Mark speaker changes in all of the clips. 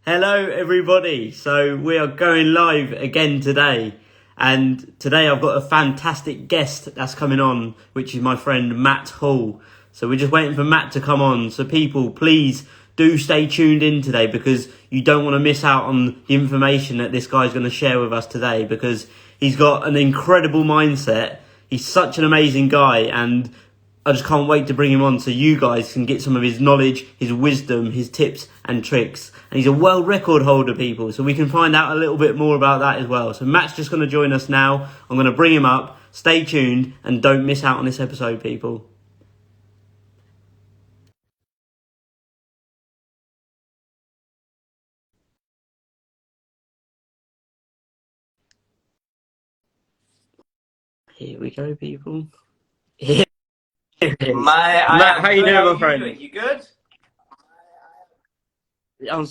Speaker 1: Hello, everybody. So we are going live again today. And today I've got a fantastic guest that's coming on, which is my friend Matt Hall. So we're just waiting for Matt to come on. So people, please do stay tuned in today because you don't want to miss out on the information that this guy's going to share with us today because he's got an incredible mindset. He's such an amazing guy and I just can't wait to bring him on so you guys can get some of his knowledge, his wisdom, his tips and tricks. And he's a world record holder, people, so we can find out a little bit more about that as well. So Matt's just going to join us now. I'm going to bring him up. Stay tuned and don't miss out on this episode, people. Here we go, people. Here it is. Matt, how you doing, my friend?
Speaker 2: You good?
Speaker 1: I'm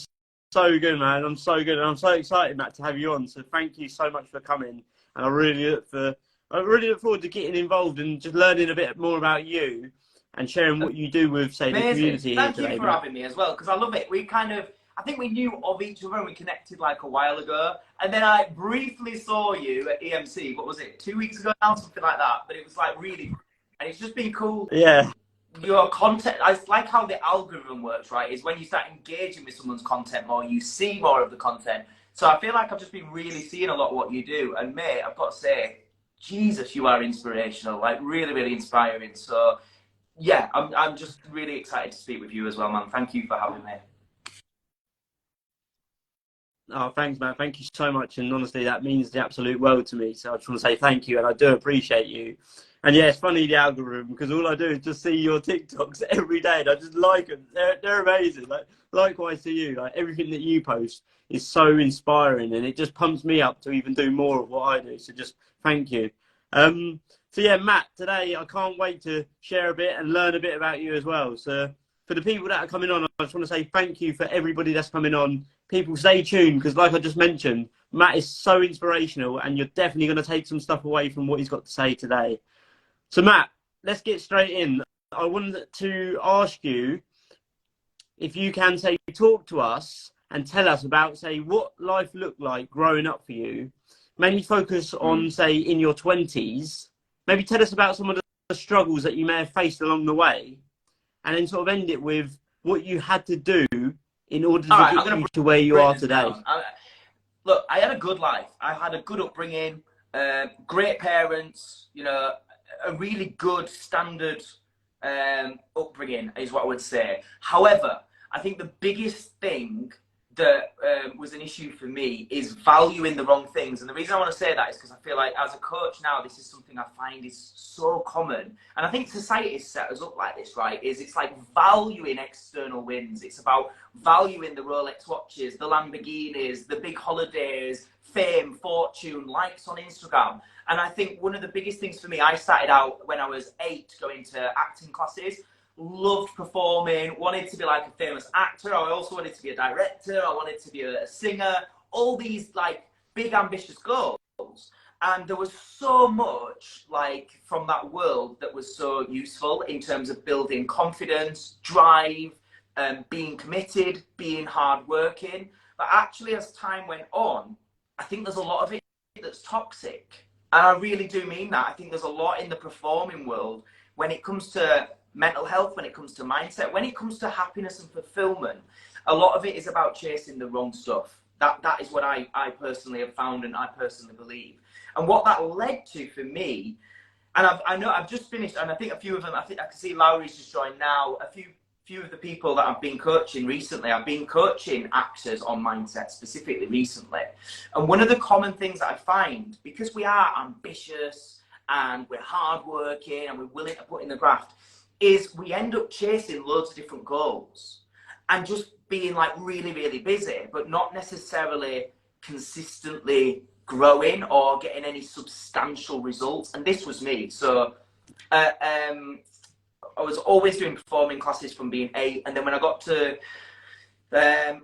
Speaker 1: so good, man. I'm so good, and I'm so excited, Matt, to have you on. So thank you so much for coming, and I really look forward to getting involved and just learning a bit more about you and sharing what you do with, say,
Speaker 2: Amazing.
Speaker 1: the community
Speaker 2: Thank
Speaker 1: here today.
Speaker 2: you for having me as well, because I love it. I think we knew of each other and we connected like a while ago, and then I briefly saw you at EMC. What was it? 2 weeks ago now, something like that. But it was like really, and it's just been cool.
Speaker 1: Yeah.
Speaker 2: Your content, I like how the algorithm works, right? Is when you start engaging with someone's content more, you see more of the content. So I feel like I've just been really seeing a lot of what you do. And mate, I've got to say, Jesus, you are inspirational, like really, really inspiring. So yeah, I'm just really excited to speak with you as well, man. Thank you for having me.
Speaker 1: Oh, thanks, Matt. Thank you so much. And honestly, that means the absolute world to me. So I just want to say thank you, and I do appreciate you. And yeah, it's funny, the algorithm, because all I do is just see your TikToks every day, and I just like them. They're amazing. Like likewise to you. Like everything that you post is so inspiring, and it just pumps me up to even do more of what I do. So just thank you. So yeah, Matt, today I can't wait to share a bit and learn a bit about you as well. So for the people that are coming on, I just want to say thank you for everybody that's coming on. People, stay tuned because, like I just mentioned, Matt is so inspirational, and you're definitely going to take some stuff away from what he's got to say today. So, Matt, let's get straight in. I wanted to ask you if you can say, talk to us and tell us about, say, what life looked like growing up for you. Maybe focus on, say, in your 20s. Maybe tell us about some of the struggles that you may have faced along the way, and then sort of end it with what you had to do in order to get you to where you are today.
Speaker 2: Look, I had a good life. I had a good upbringing, great parents, you know, a really good standard upbringing is what I would say. However, I think the biggest thing that was an issue for me is valuing the wrong things. And the reason I want to say that is because I feel like as a coach now, this is something I find is so common. And I think society has set us up like this, right? It's like valuing external wins. It's about valuing the Rolex watches, the Lamborghinis, the big holidays, fame, fortune, likes on Instagram. And I think one of the biggest things for me, I started out when I was 8 going to acting classes. Loved performing, wanted to be like a famous actor. I also wanted to be a director. I wanted to be a singer. All these like big ambitious goals. And there was so much like from that world that was so useful in terms of building confidence, drive, being committed, being hardworking. But actually, as time went on, I think there's a lot of it that's toxic. And I really do mean that. I think there's a lot in the performing world when it comes to mental health, when it comes to mindset, when it comes to happiness and fulfillment. A lot of it is about chasing the wrong stuff. That is what I personally have found, and I personally believe. And what that led to for me, and I know I've just finished, and I think a few of them, I think I can see Lowry's just joined now. A few of the people that I've been coaching recently, I've been coaching actors on mindset specifically recently. And one of the common things that I find, because we are ambitious and we're hardworking and we're willing to put in the graft, is we end up chasing loads of different goals and just being like really, really busy, but not necessarily consistently growing or getting any substantial results. And this was me. So I was always doing performing classes from being 8. And then when I got to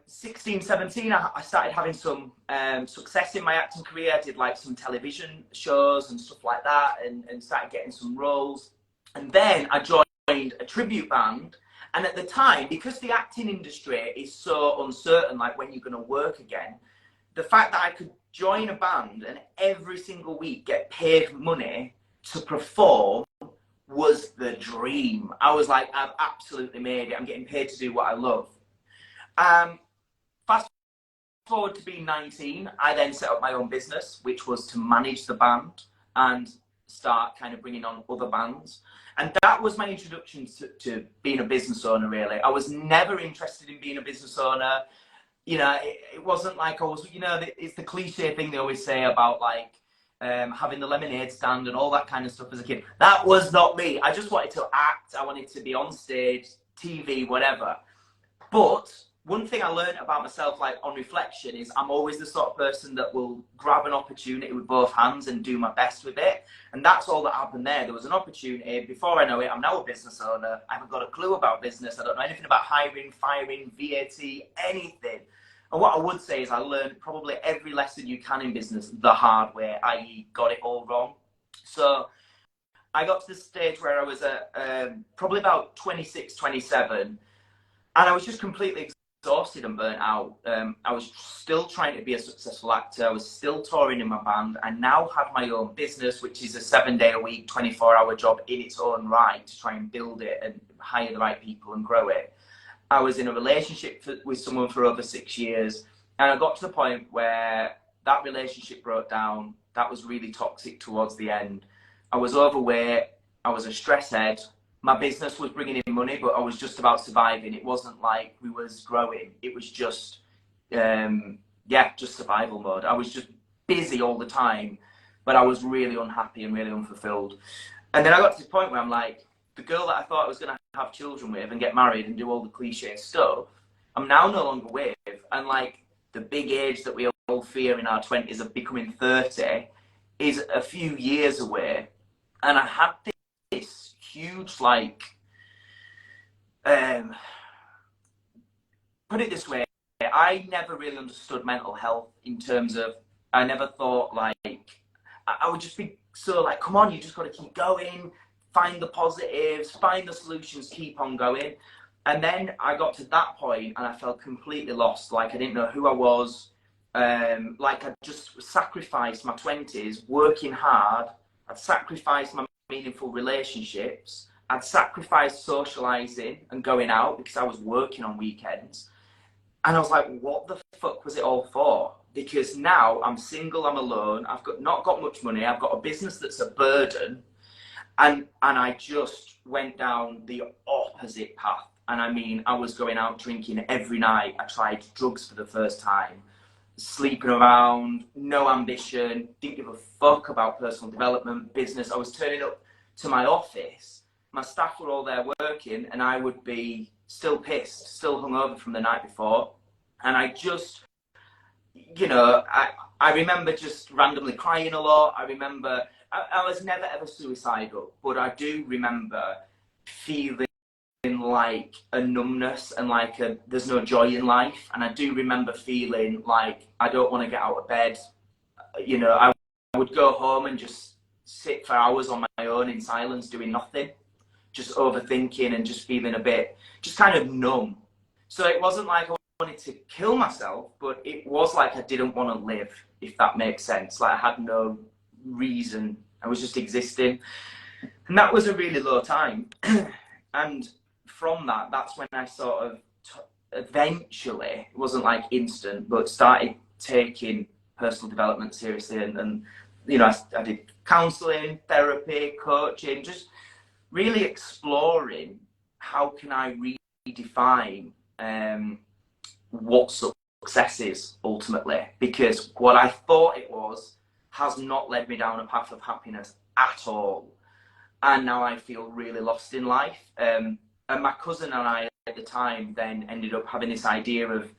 Speaker 2: 16, 17, I started having some success in my acting career. I did like some television shows and stuff like that, and started getting some roles. And then I joined a tribute band, And at the time, because the acting industry is so uncertain, like when you're going to work again, the fact that I could join a band and every single week get paid money to perform was the dream. I was like, I've absolutely made it. I'm getting paid to do what I love. Fast forward to being 19, I then set up my own business, which was to manage the band and start kind of bringing on other bands. And that was my introduction to being a business owner, really. I was never interested in being a business owner. You know, it wasn't like I was, you know, it's the cliche thing they always say about like having the lemonade stand and all that kind of stuff as a kid. That was not me. I just wanted to act. I wanted to be on stage, TV, whatever. But one thing I learned about myself, like on reflection, is I'm always the sort of person that will grab an opportunity with both hands and do my best with it. And that's all that happened there. There was an opportunity. Before I know it, I'm now a business owner. I haven't got a clue about business. I don't know anything about hiring, firing, VAT, anything. And what I would say is I learned probably every lesson you can in business the hard way, i.e. got it all wrong. So I got to the stage where I was at probably about 26, 27, and I was just completely exhausted and burnt out. I was still trying to be a successful actor. I was still touring in my band. I now had my own business, which is a 7-day-a-week, 24-hour job in its own right to try and build it and hire the right people and grow it. I was in a relationship with someone for over 6 years, and I got to the point where that relationship broke down. That was really toxic towards the end. I was overweight. I was a stress head. My business was bringing in money, but I was just about surviving. It wasn't like we was growing. It was just, just survival mode. I was just busy all the time, but I was really unhappy and really unfulfilled. And then I got to the point where I'm like, the girl that I thought I was going to have children with and get married and do all the cliche stuff, I'm now no longer with. And like the big age that we all fear in our 20s of becoming 30 is a few years away. And I had this huge, like, put it this way, I never really understood mental health in terms of, I never thought like, I would just be so like, come on, you just got to keep going. Find the positives, find the solutions, keep on going. And then I got to that point and I felt completely lost. Like I didn't know who I was. Like I just sacrificed my 20s working hard. I'd sacrificed my meaningful relationships. I'd sacrificed socializing and going out because I was working on weekends. And I was like, what the fuck was it all for? Because now I'm single, I'm alone. I've not got much money. I've got a business that's a burden. And I just went down the opposite path. And I mean, I was going out drinking every night. I tried drugs for the first time, sleeping around, no ambition, didn't give a fuck about personal development, business. I was turning up to my office. My staff were all there working and I would be still pissed, still hungover from the night before. And I just, you know, I remember just randomly crying a lot. I remember I was never ever suicidal, but I do remember feeling like a numbness and like there's no joy in life. And I do remember feeling like I don't want to get out of bed. You know, I would go home and just sit for hours on my own in silence doing nothing, just overthinking and just feeling a bit, just kind of numb. So it wasn't like I wanted to kill myself, but it was like I didn't want to live, if that makes sense. Like I had no reason. I was just existing. And that was a really low time. And from that, that's when I sort of eventually, it wasn't like instant, but started taking personal development seriously. And you know, I did counseling, therapy, coaching, just really exploring how can I redefine what success is ultimately, because what I thought it was has not led me down a path of happiness at all. And now I feel really lost in life. And my cousin and I at the time then ended up having this idea of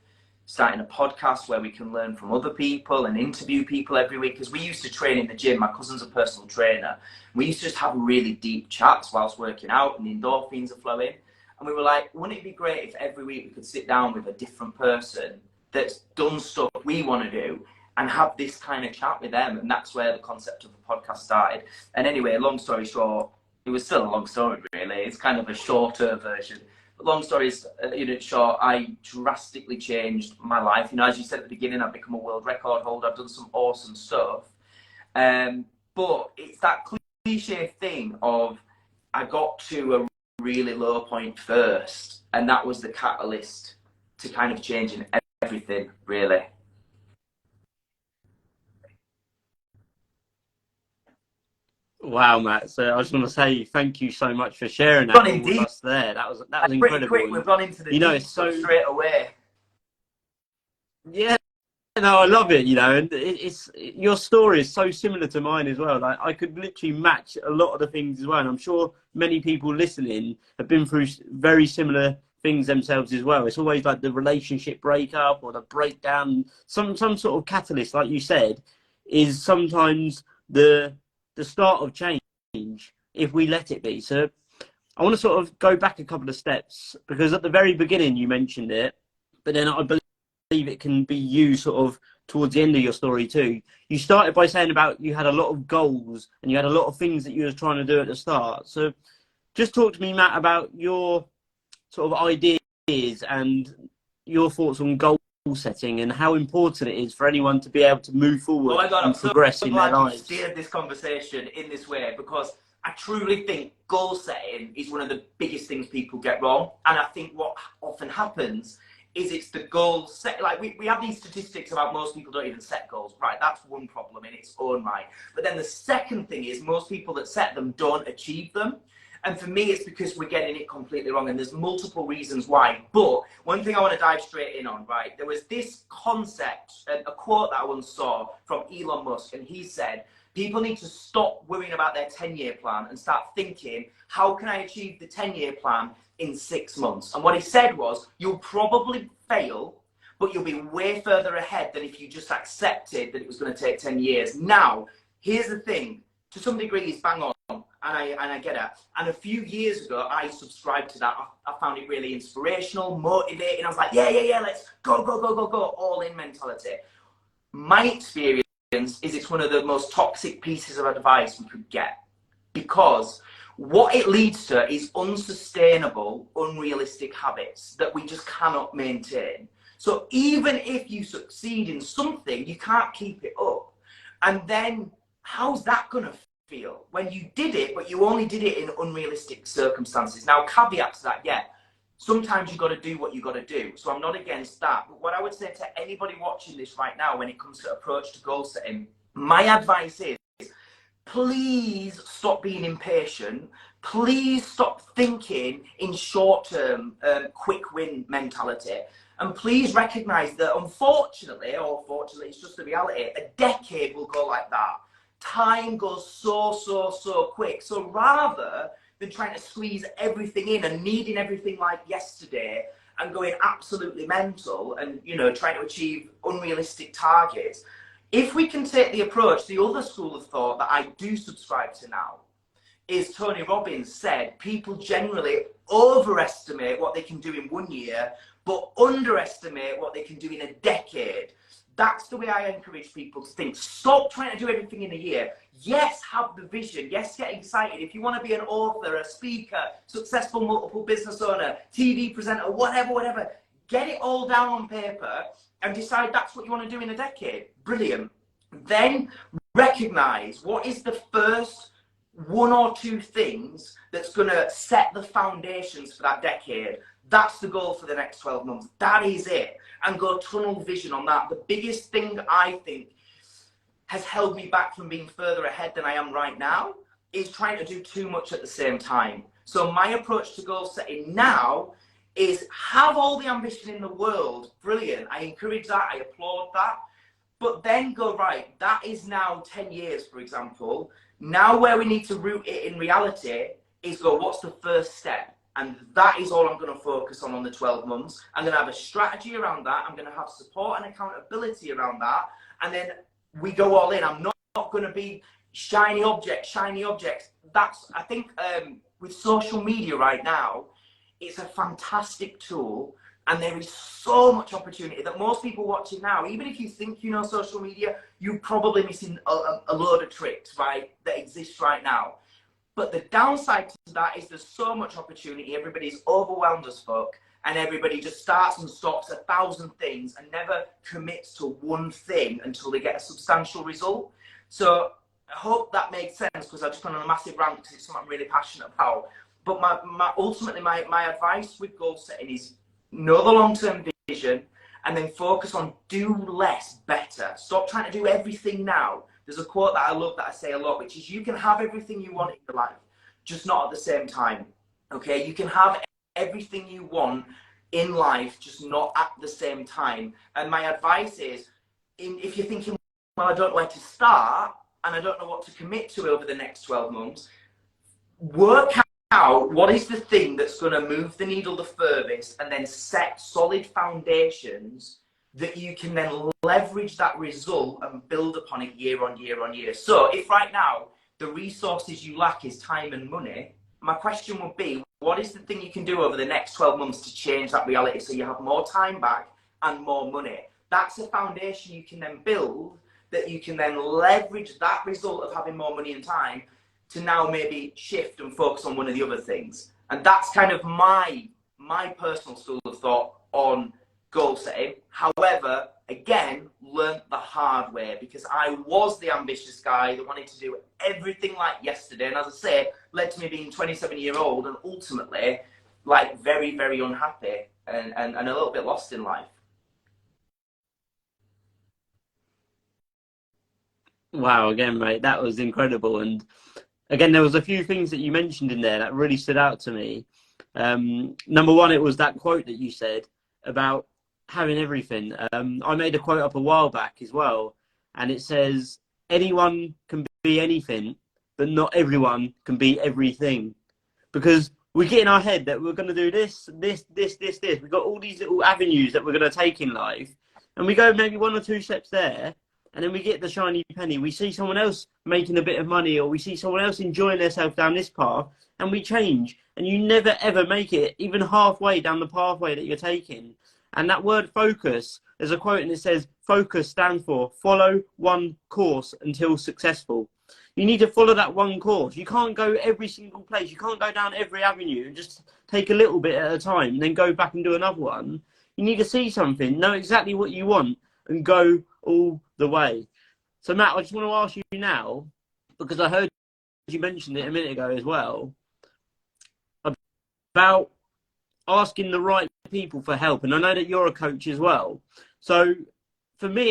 Speaker 2: starting a podcast where we can learn from other people and interview people every week. Because we used to train in the gym. My cousin's a personal trainer. We used to just have really deep chats whilst working out and the endorphins are flowing. And we were like, wouldn't it be great if every week we could sit down with a different person that's done stuff we want to do and have this kind of chat with them? And that's where the concept of the podcast started. And anyway, long story short, it was still a long story really. It's kind of a shorter version. long story is, short, I drastically changed my life. You know, as you said at the beginning, I've become a world record holder. I've done some awesome stuff. But it's that cliche thing of I got to a really low point first, and that was the catalyst to kind of changing everything, really.
Speaker 1: Wow, Matt. So I just want to say thank you so much for sharing that
Speaker 2: Running
Speaker 1: all with
Speaker 2: deep,
Speaker 1: us there. That was
Speaker 2: pretty
Speaker 1: incredible.
Speaker 2: quick. We've gone into the
Speaker 1: You know,
Speaker 2: deep
Speaker 1: it's
Speaker 2: stuff
Speaker 1: so,
Speaker 2: straight away.
Speaker 1: yeah. No, I love it, you know, and it's your story is so similar to mine as well. Like I could literally match a lot of the things as well, and I'm sure many people listening have been through very similar things themselves as well. It's always like the relationship breakup or the breakdown. Some sort of catalyst, like you said, is sometimes the start of change if we let it be. So I want to sort of go back a couple of steps because at the very beginning you mentioned it, but then I believe it can be used sort of towards the end of your story too. You started by saying about you had a lot of goals and you had a lot of things that you were trying to do at the start. So just talk to me, Matt, about your sort of ideas and your thoughts on goal setting and how important it is for anyone to be able to move forward
Speaker 2: Oh my God, I'm
Speaker 1: and
Speaker 2: so
Speaker 1: progress in their
Speaker 2: glad you
Speaker 1: lives.
Speaker 2: steered this conversation in this way, because I truly think goal setting is one of the biggest things people get wrong. And I think what often happens is it's the goal set. Like we have these statistics about most people don't even set goals. Right, that's one problem in its own right. But then the second thing is most people that set them don't achieve them. And for me, it's because we're getting it completely wrong. And there's multiple reasons why. But one thing I want to dive straight in on, right? There was this concept, a quote that I once saw from Elon Musk. And he said, people need to stop worrying about their 10-year plan and start thinking, how can I achieve the 10-year plan in 6 months? And what he said was, you'll probably fail, but you'll be way further ahead than if you just accepted that it was going to take 10 years. Now, here's the thing. To some degree, he's bang on. And I get it. And a few years ago, I subscribed to that. I found it really inspirational, motivating. I was like, yeah, let's go, all in mentality. My experience is it's one of the most toxic pieces of advice we could get, because what it leads to is unsustainable, unrealistic habits that we just cannot maintain. So even if you succeed in something, you can't keep it up. And then how's that going to feel when you did it, but you only did it in unrealistic circumstances? Now, caveat to that, yeah, sometimes you got to do what you got to do. So I'm not against that. But what I would say to anybody watching this right now, when it comes to approach to goal setting, my advice is, please stop being impatient. Please stop thinking in short-term, quick win mentality. And please recognize that unfortunately, or fortunately, it's just the reality, a decade will go like that. Time goes so quick. So rather than trying to squeeze everything in and needing everything like yesterday and going absolutely mental and, you know, trying to achieve unrealistic targets, if we can take the approach, the other school of thought that I do subscribe to now is Tony Robbins said, people generally overestimate what they can do in 1 year, but underestimate what they can do in a decade. That's the way I encourage people to think. Stop trying to do everything in a year. Yes, have the vision. Yes, get excited. If you want to be an author, a speaker, successful multiple business owner, TV presenter, whatever, get it all down on paper and decide that's what you want to do in a decade. Brilliant. Then recognize what is the first 1 or 2 things that's going to set the foundations for that decade. That's the goal for the next 12 months. That is it. And go tunnel vision on that. The biggest thing I think has held me back from being further ahead than I am right now is trying to do too much at the same time. So my approach to goal setting now is have all the ambition in the world. Brilliant. I encourage that. I applaud that. But then go, right, that is now 10 years, for example. Now where we need to root it in reality is go, what's the first step? And that is all I'm going to focus on the 12 months. I'm going to have a strategy around that. I'm going to have support and accountability around that. And then we go all in. I'm not going to be shiny objects. That's, I think, with social media right now, it's a fantastic tool. And there is so much opportunity that most people watching now, even if you think you know social media, you're probably missing a load of tricks, right, that exist right now. But the downside to that is there's so much opportunity. Everybody's overwhelmed as fuck, and everybody just starts and stops 1,000 things and never commits to one thing until they get a substantial result. So I hope that makes sense, because I just went on a massive rant because it's something I'm really passionate about. But ultimately, my advice with goal setting is know the long-term vision, and then focus on do less better. Stop trying to do everything now. There's a quote that I love that I say a lot, which is you can have everything you want in your life, just not at the same time. Okay, you can have everything you want in life, just not at the same time. And my advice is, if you're thinking, well, I don't know where to start and I don't know what to commit to over the next 12 months, work out what is the thing that's going to move the needle the furthest, and then set solid foundations that you can then leverage that result and build upon it year on year on year. So if right now the resources you lack is time and money, my question would be, what is the thing you can do over the next 12 months to change that reality so you have more time back and more money? That's a foundation you can then build, that you can then leverage that result of having more money and time to now maybe shift and focus on one of the other things. And that's kind of my personal school of thought on goal setting. However, again, learned the hard way, because I was the ambitious guy that wanted to do everything like yesterday. And as I say, led to me being 27-year-old and ultimately like very, very unhappy and a little bit lost in life.
Speaker 1: Wow, again, mate, that was incredible. And again, there was a few things that you mentioned in there that really stood out to me. Number one, it was that quote that you said about having everything. I made a quote up a while back as well, and it says, anyone can be anything, but not everyone can be everything. Because we get in our head that we're going to do this. We've got all these little avenues that we're going to take in life, and we go maybe one or two steps there, and then we get the shiny penny. We see someone else making a bit of money, or we see someone else enjoying themselves down this path, and we change. And you never, ever make it even halfway down the pathway that you're taking. And that word focus, there's a quote and it says, focus stands for follow one course until successful. You need to follow that one course. You can't go every single place. You can't go down every avenue and just take a little bit at a time and then go back and do another one. You need to see something, know exactly what you want, and go all the way. So Matt, I just want to ask you now, because I heard you mentioned it a minute ago as well, about asking the right people for help. And I know that you're a coach as well. So for me,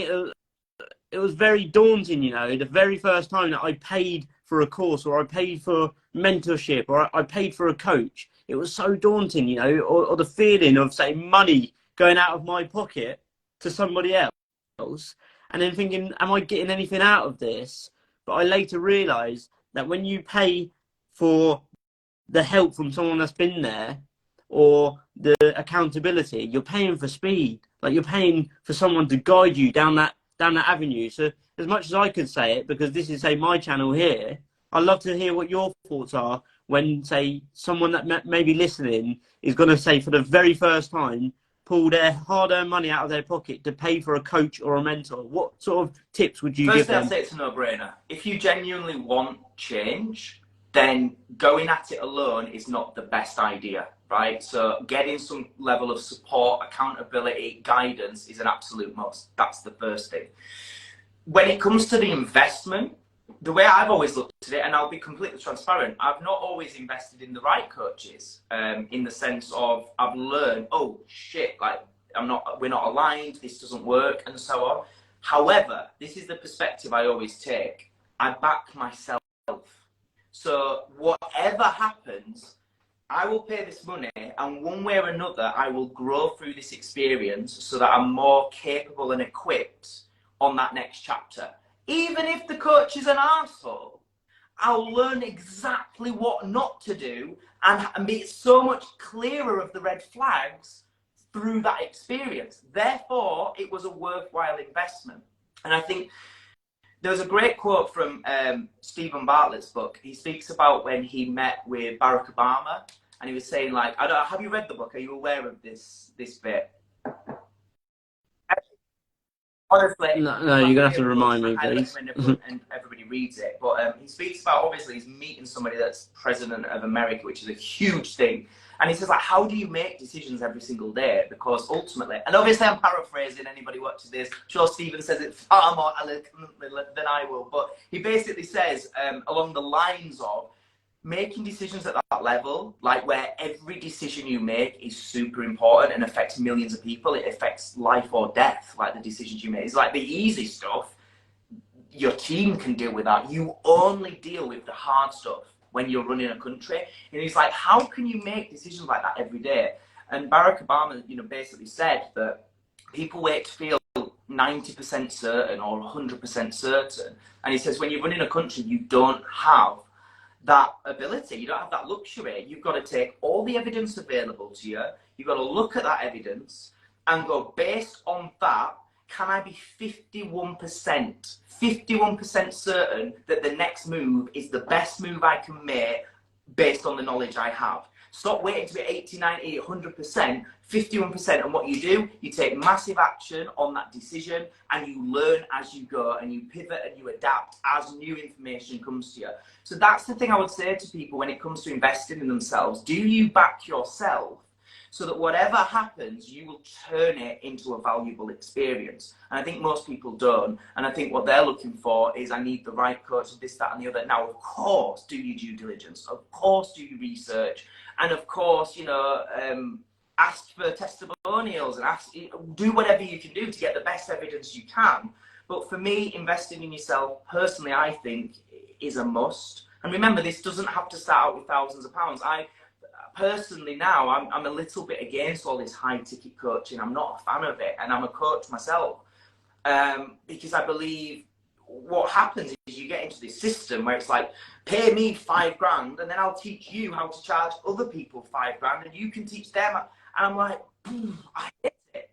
Speaker 1: it was very daunting, you know, the very first time that I paid for a course, or I paid for mentorship, or I paid for a coach. It was so daunting, you know, or the feeling of, say, money going out of my pocket to somebody else, and then thinking, am I getting anything out of this? But I later realised that when you pay for the help from someone that's been there, or the accountability, you're paying for speed. Like, you're paying for someone to guide you down that avenue. So as much as I could say it, because this is, say, my channel here, I'd love to hear what your thoughts are when, say, someone that may be listening is going to, say, for the very first time, pull their hard-earned money out of their pocket to pay for a coach or a mentor. What sort of tips would you give them?
Speaker 2: Firstly, I'd say it's a no-brainer. If you genuinely want change, then going at it alone is not the best idea, right? So getting some level of support, accountability, guidance is an absolute must. That's the first thing. When it comes to the investment, the way I've always looked at it, and I'll be completely transparent, I've not always invested in the right coaches, in the sense of I've learned, oh shit, like we're not aligned, this doesn't work, and so on. However, this is the perspective I always take. I back myself. So whatever happens, I will pay this money, and one way or another, I will grow through this experience so that I'm more capable and equipped on that next chapter. Even if the coach is an arsehole, I'll learn exactly what not to do and be so much clearer of the red flags through that experience. Therefore, it was a worthwhile investment. And I think there was a great quote from Stephen Bartlett's book. He speaks about when he met with Barack Obama, and he was saying, like, I don't know, have you read the book? Are you aware of this bit? Honestly,
Speaker 1: no, you're gonna have to remind me,
Speaker 2: I
Speaker 1: please.
Speaker 2: recommend everybody reads it. But he speaks about, obviously, he's meeting somebody that's president of America, which is a huge thing. And he says, like, how do you make decisions every single day? Because ultimately, and obviously I'm paraphrasing, anybody watching this, I'm sure Stephen says it far more eloquently than I will, but he basically says, along the lines of, making decisions at that level, like where every decision you make is super important and affects millions of people, it affects life or death, like the decisions you make. It's like the easy stuff, your team can deal with that. You only deal with the hard stuff when you're running a country. And he's like, how can you make decisions like that every day? And Barack Obama, you know, basically said that people wait to feel 90% certain or 100% certain. And he says, when you're running a country, you don't have that ability. You don't have that luxury. You've got to take all the evidence available to you. You've got to look at that evidence and go, based on that, can I be 51% certain that the next move is the best move I can make based on the knowledge I have? Stop waiting to be 80, 90, 100%, 51%. And what you do, you take massive action on that decision and you learn as you go and you pivot and you adapt as new information comes to you. So that's the thing I would say to people when it comes to investing in themselves. Do you back yourself so that whatever happens, you will turn it into a valuable experience? And I think most people don't. And I think what they're looking for is, I need the right coach, this, that, and the other. Now, of course, do your due diligence. Of course, do your research. And of course, you know, ask for testimonials and do whatever you can do to get the best evidence you can. But for me, investing in yourself, personally, I think is a must. And remember, this doesn't have to start out with thousands of pounds. Personally now, I'm a little bit against all this high ticket coaching. I'm not a fan of it, and I'm a coach myself, because I believe what happens is you get into this system where it's like, pay me $5,000 and then I'll teach you how to charge other people $5,000 and you can teach them. And I'm like, I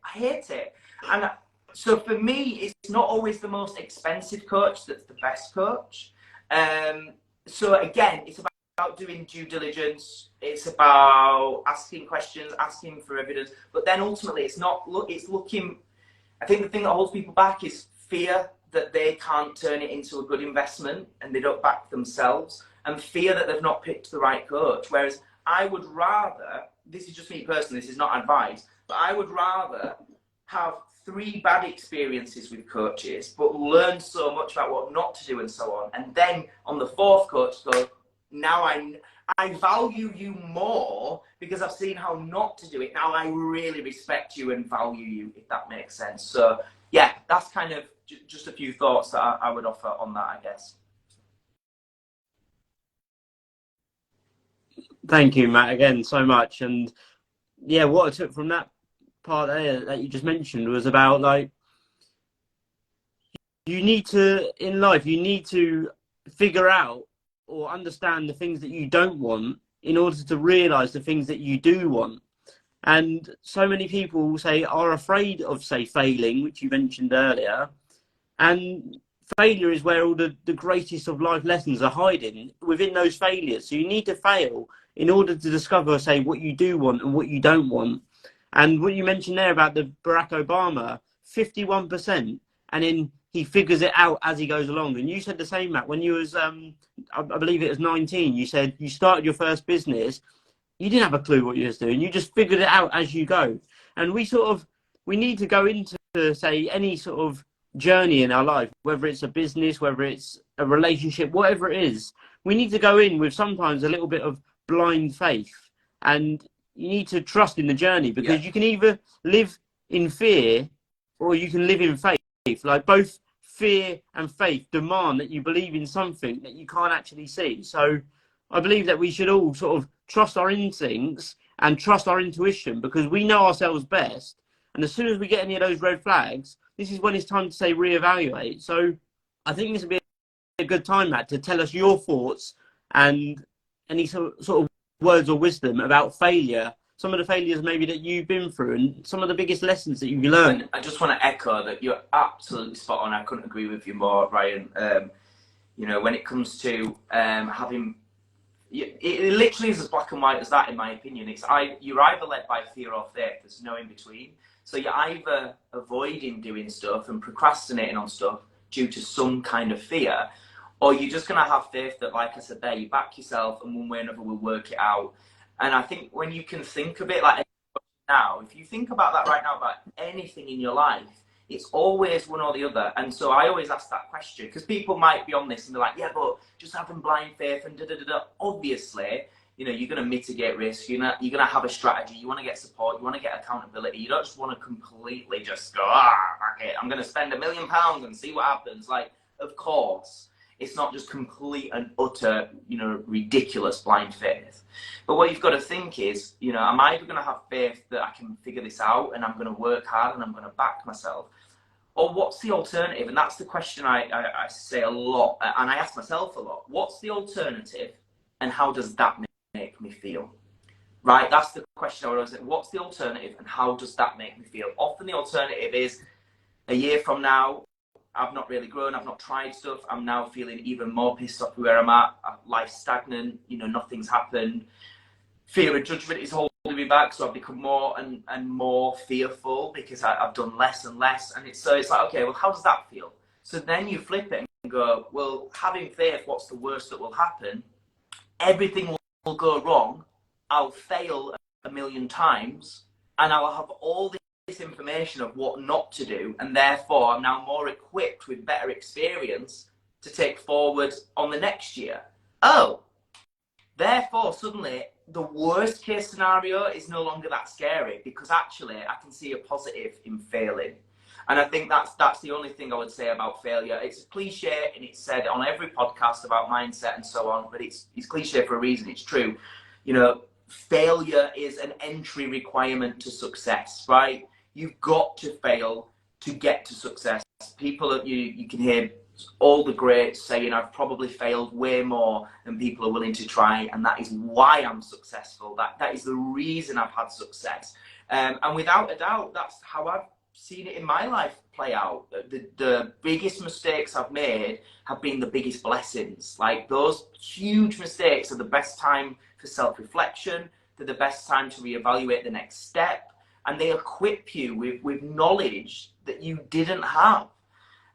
Speaker 2: hate it. And so for me, it's not always the most expensive coach that's the best coach. So again, it's about doing due diligence. It's about asking questions, asking for evidence. But then ultimately, it's looking. I think the thing that holds people back is fear that they can't turn it into a good investment and they don't back themselves, and fear that they've not picked the right coach. Whereas I would rather, this is just me personally, this is not advice, but I would rather have 3 bad experiences with coaches, but learn so much about what not to do and so on. And then on the 4th coach, go, now I value you more because I've seen how not to do it. Now I really respect you and value you, if that makes sense. So yeah, that's kind of just a few thoughts that I would offer on that, I guess.
Speaker 1: Thank you, Matt, again, so much. And yeah, what I took from that part there that you just mentioned was about, like, you need to, in life, you need to figure out or understand the things that you don't want in order to realize the things that you do want. And so many people are afraid of, failing, which you mentioned earlier. And failure is where all the greatest of life lessons are hiding, within those failures. So you need to fail in order to discover, what you do want and what you don't want. And what you mentioned there about the Barack Obama, 51%, and then he figures it out as he goes along. And you said the same, Matt, when you was, I believe it was 19, you said you started your first business, you didn't have a clue what you was doing, you just figured it out as you go. And we need to go into, any sort of journey in our life, whether it's a business, whether it's a relationship, whatever it is, we need to go in with sometimes a little bit of blind faith, and you need to trust in the journey, because you can either live in fear or you can live in faith. Like, both fear and faith demand that you believe in something that you can't actually see. So I believe that we should all sort of trust our instincts and trust our intuition, because we know ourselves best. And as soon as we get any of those red flags, this is when it's time to reevaluate. So I think this would be a good time, Matt, to tell us your thoughts and any sort of words or wisdom about failure, some of the failures maybe that you've been through, and some of the biggest lessons that you've learned.
Speaker 2: I just want to echo that you're absolutely spot on. I couldn't agree with you more, Ryan. When it comes to having, it literally is as black and white as that, in my opinion. You're either led by fear or faith. There's no in between. So you're either avoiding doing stuff and procrastinating on stuff due to some kind of fear, or you're just going to have faith that, like I said there, you back yourself and one way or another will work it out. And I think when you can think of it like now, if you think about that right now, about anything in your life, it's always one or the other. And so I always ask that question, because people might be on this and they're like, yeah, but just having blind faith and da-da-da-da. Obviously, you know, you're going to mitigate risk. You're going to have a strategy. You want to get support. You want to get accountability. You don't just want to completely just go, okay, I'm going to spend £1 million and see what happens. Like, of course, it's not just complete and utter, you know, ridiculous blind faith. But what you've got to think is, you know, am I either going to have faith that I can figure this out and I'm going to work hard and I'm going to back myself? Or what's the alternative? And that's the question I say a lot, and I ask myself a lot. What's the alternative, and how does that make me feel? Right? That's the question I always say. What's the alternative, and how does that make me feel? Often the alternative is, a year from now, I've not really grown, I've not tried stuff, I'm now feeling even more pissed off where I'm at, life's stagnant, you know, nothing's happened. Fear of judgment is holding me back, so I've become more and more fearful because I've done less and less. And it's like, okay, well, how does that feel? So then you flip it and go, well, having faith, what's the worst that will happen? Everything will go wrong, I'll fail 1,000,000 times, and I'll have all this information of what not to do, and therefore I'm now more equipped with better experience to take forward on the next year. Oh, therefore suddenly the worst case scenario is no longer that scary, because actually I can see a positive in failing. And I think that's the only thing I would say about failure. It's a cliche, and it's said on every podcast about mindset and so on, but it's cliche for a reason. It's true. You know, failure is an entry requirement to success, right? You've got to fail to get to success. People, you can hear all the greats saying, I've probably failed way more than people are willing to try, and that is why I'm successful. That is the reason I've had success. And without a doubt, that's how I've seen it in my life play out. The biggest mistakes I've made have been the biggest blessings. Like, those huge mistakes are the best time for self-reflection. They're the best time to reevaluate the next step, and they equip you with knowledge that you didn't have.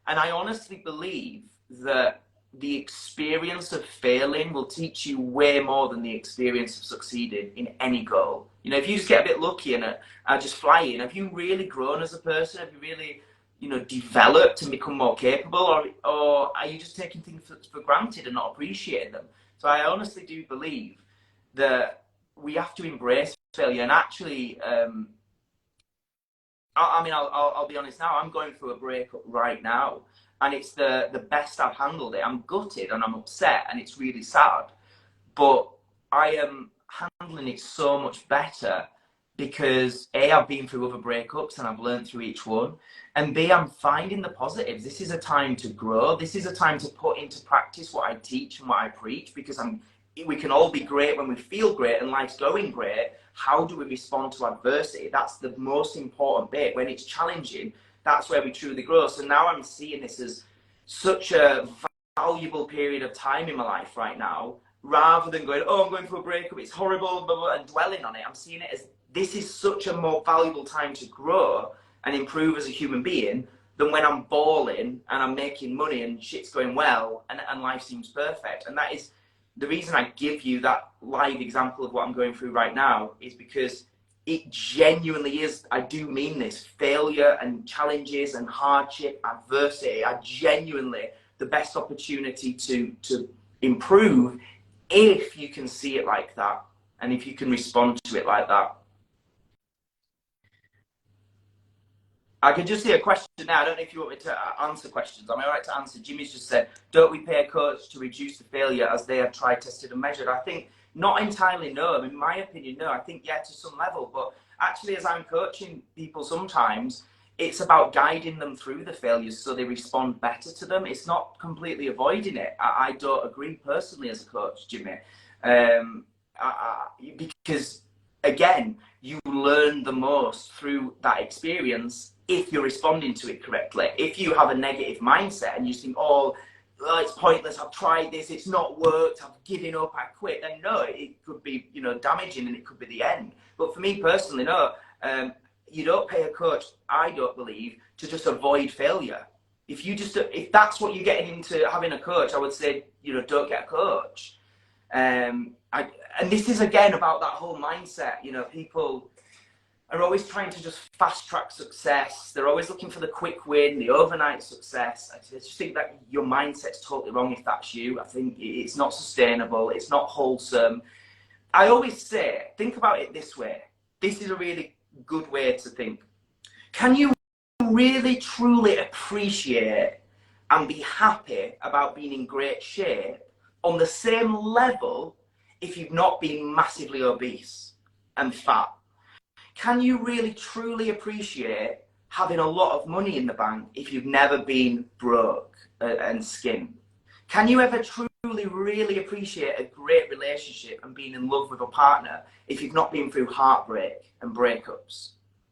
Speaker 2: And I honestly believe that the experience of failing will teach you way more than the experience of succeeding in any goal. You know, if you just get a bit lucky and are just flying, have you really grown as a person? Have you really, you know, developed and become more capable? Or are you just taking things for granted and not appreciating them? So I honestly do believe that we have to embrace failure. And actually, I mean, I'll be honest now, I'm going through a breakup right now, and it's the best I've handled it. I'm gutted and I'm upset and it's really sad, but I am handling it so much better because A, I've been through other breakups and I've learned through each one, and B, I'm finding the positives. This is a time to grow. This is a time to put into practice what I teach and what I preach, because we can all be great when we feel great and life's going great. How do we respond to adversity? That's the most important bit. When it's challenging, that's where we truly grow. So now I'm seeing this as such a valuable period of time in my life right now, rather than going, oh, I'm going through a breakup, it's horrible, blah, blah, and dwelling on it. I'm seeing it as, this is such a more valuable time to grow and improve as a human being than when I'm balling and I'm making money and shit's going well and life seems perfect. And that is the reason I give you that live example of what I'm going through right now, is because it genuinely is, I do mean this, failure and challenges and hardship, adversity are genuinely the best opportunity to improve, if you can see it like that and if you can respond to it like that. I can just see a question now. I don't know if you want me to answer questions. Am I all right to answer? Jimmy's just said, don't we pay a coach to reduce the failure as they have tried, tested and measured? I think not entirely, no. In my opinion, no. I think, yeah, to some level. But actually, as I'm coaching people sometimes, it's about guiding them through the failures so they respond better to them. It's not completely avoiding it. I don't agree personally as a coach, Jimmy. Because, again, you learn the most through that experience if you're responding to it correctly. If you have a negative mindset and you think, oh, it's pointless, I've tried this, it's not worked, I've given up, I quit, then no, it could be, you know, damaging and it could be the end. But for me personally, no, you don't pay a coach, I don't believe, to just avoid failure. if that's what you're getting into having a coach, I would say, you know, don't get a coach. And this is again about that whole mindset. You know, people are always trying to just fast track success. They're always looking for the quick win, the overnight success. I just think that your mindset's totally wrong if that's you. I think it's not sustainable. It's not wholesome. I always say, think about it this way. This is a really good way to think. Can you really truly appreciate and be happy about being in great shape on the same level if you've not been massively obese and fat? Can you really truly appreciate having a lot of money in the bank if you've never been broke and skin? Can you ever truly really appreciate a great relationship and being in love with a partner if you've not been through heartbreak and breakups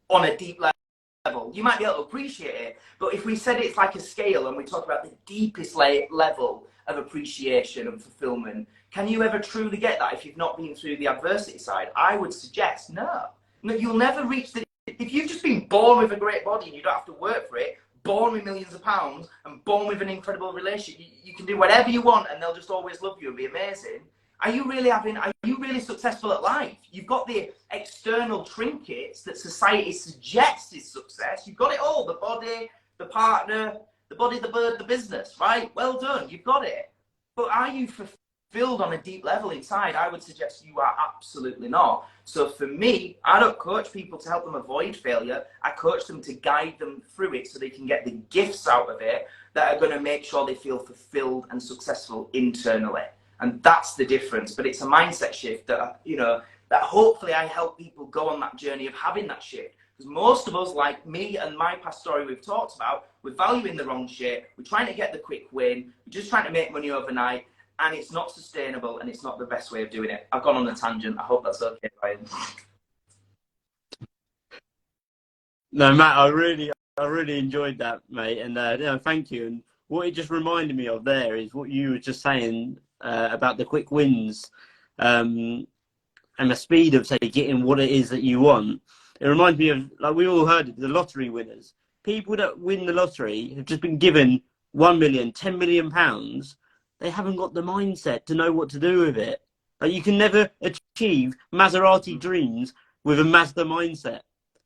Speaker 2: on a deep level? You might be able to appreciate it, but if we said it's like a scale and we talk about the deepest level of appreciation and fulfillment, can you ever truly get that if you've not been through the adversity side? I would suggest no. No, you'll never reach the... If you've just been born with a great body and you don't have to work for it, born with millions of pounds and born with an incredible relationship, you can do whatever you want and they'll just always love you and be amazing. Are you really successful at life? You've got the external trinkets that society suggests is success. You've got it all, the body, the partner, the body, the bird, the business, right? Well done, you've got it. But are you fulfilled on a deep level inside? I would suggest you are absolutely not. So for me, I don't coach people to help them avoid failure. I coach them to guide them through it so they can get the gifts out of it that are going to make sure they feel fulfilled and successful internally. And that's the difference. But it's a mindset shift that, you know, that hopefully I help people go on that journey of having that shift. Because most of us, like me and my past story we've talked about, we're valuing the wrong shit. We're trying to get the quick win. We're just trying to make money overnight. And it's not sustainable and it's not the best way of doing it. I've gone on a tangent. I hope that's okay, Ryan.
Speaker 1: No, Matt, I really enjoyed that, mate. And yeah, thank you. And what it just reminded me of there is what you were just saying about the quick wins and the speed of, say, getting what it is that you want. It reminds me of, like we all heard, the lottery winners. People that win the lottery have just been given 1 million, 10 million pounds. They haven't got the mindset to know what to do with it. Like, you can never achieve Maserati dreams with a Mazda mindset.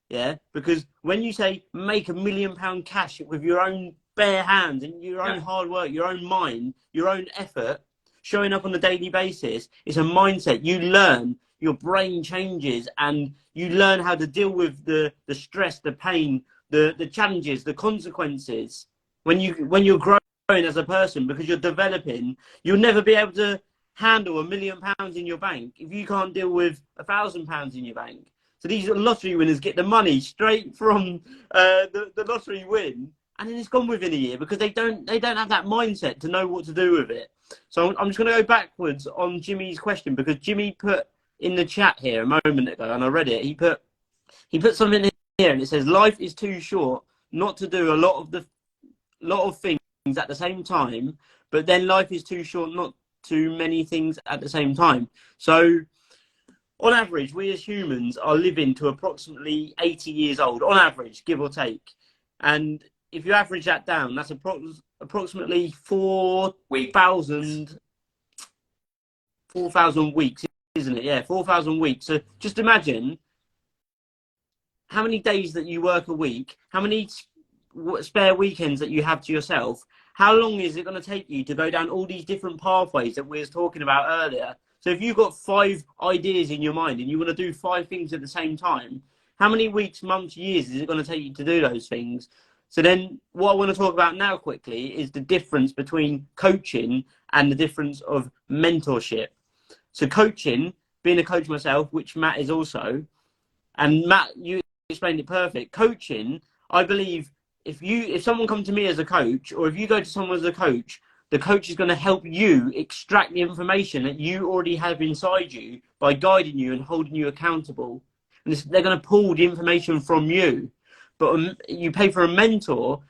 Speaker 1: Yeah, because when you say make £1 million cash with your own bare hands and your own hard work, your own mind, your own effort, showing up on a daily basis, it's a mindset. You learn, your brain changes, and you learn how to deal with the stress, the pain, the challenges, the consequences. When you're growing as a person, because you're developing, you'll never be able to handle £1 million in your bank if you can't deal with £1,000 in your bank. So these lottery winners get the money straight from the lottery win, and then it's gone within a year because they don't have that mindset to know what to do with it. So I'm just going to go backwards on Jimmy's question, because Jimmy put in the chat here a moment ago, and I read it. He put something in here, and it says life is too short not to do a lot of things at the same time, but then life is too short not too many things at the same time. So on average, we as humans are living to approximately 80 years old, on average, give or take. And if you average that down, that's approximately 4,000 weeks, isn't it? Yeah, 4,000 weeks. So just imagine how many days that you work a week, how many spare weekends that you have to yourself. How long is it going to take you to go down all these different pathways that we were talking about earlier? So if you've got 5 ideas in your mind and you want to do 5 things at the same time, how many weeks, months, years is it going to take you to do those things? So then what I want to talk about now quickly is the difference between coaching and the difference of mentorship. So coaching, being a coach myself, which Matt is also, and Matt, you explained it perfect. Coaching, I believe, if someone comes to me as a coach, or if you go to someone as a coach, the coach is going to help you extract the information that you already have inside you by guiding you and holding you accountable. And they're going to pull the information from you. But you pay for a mentor,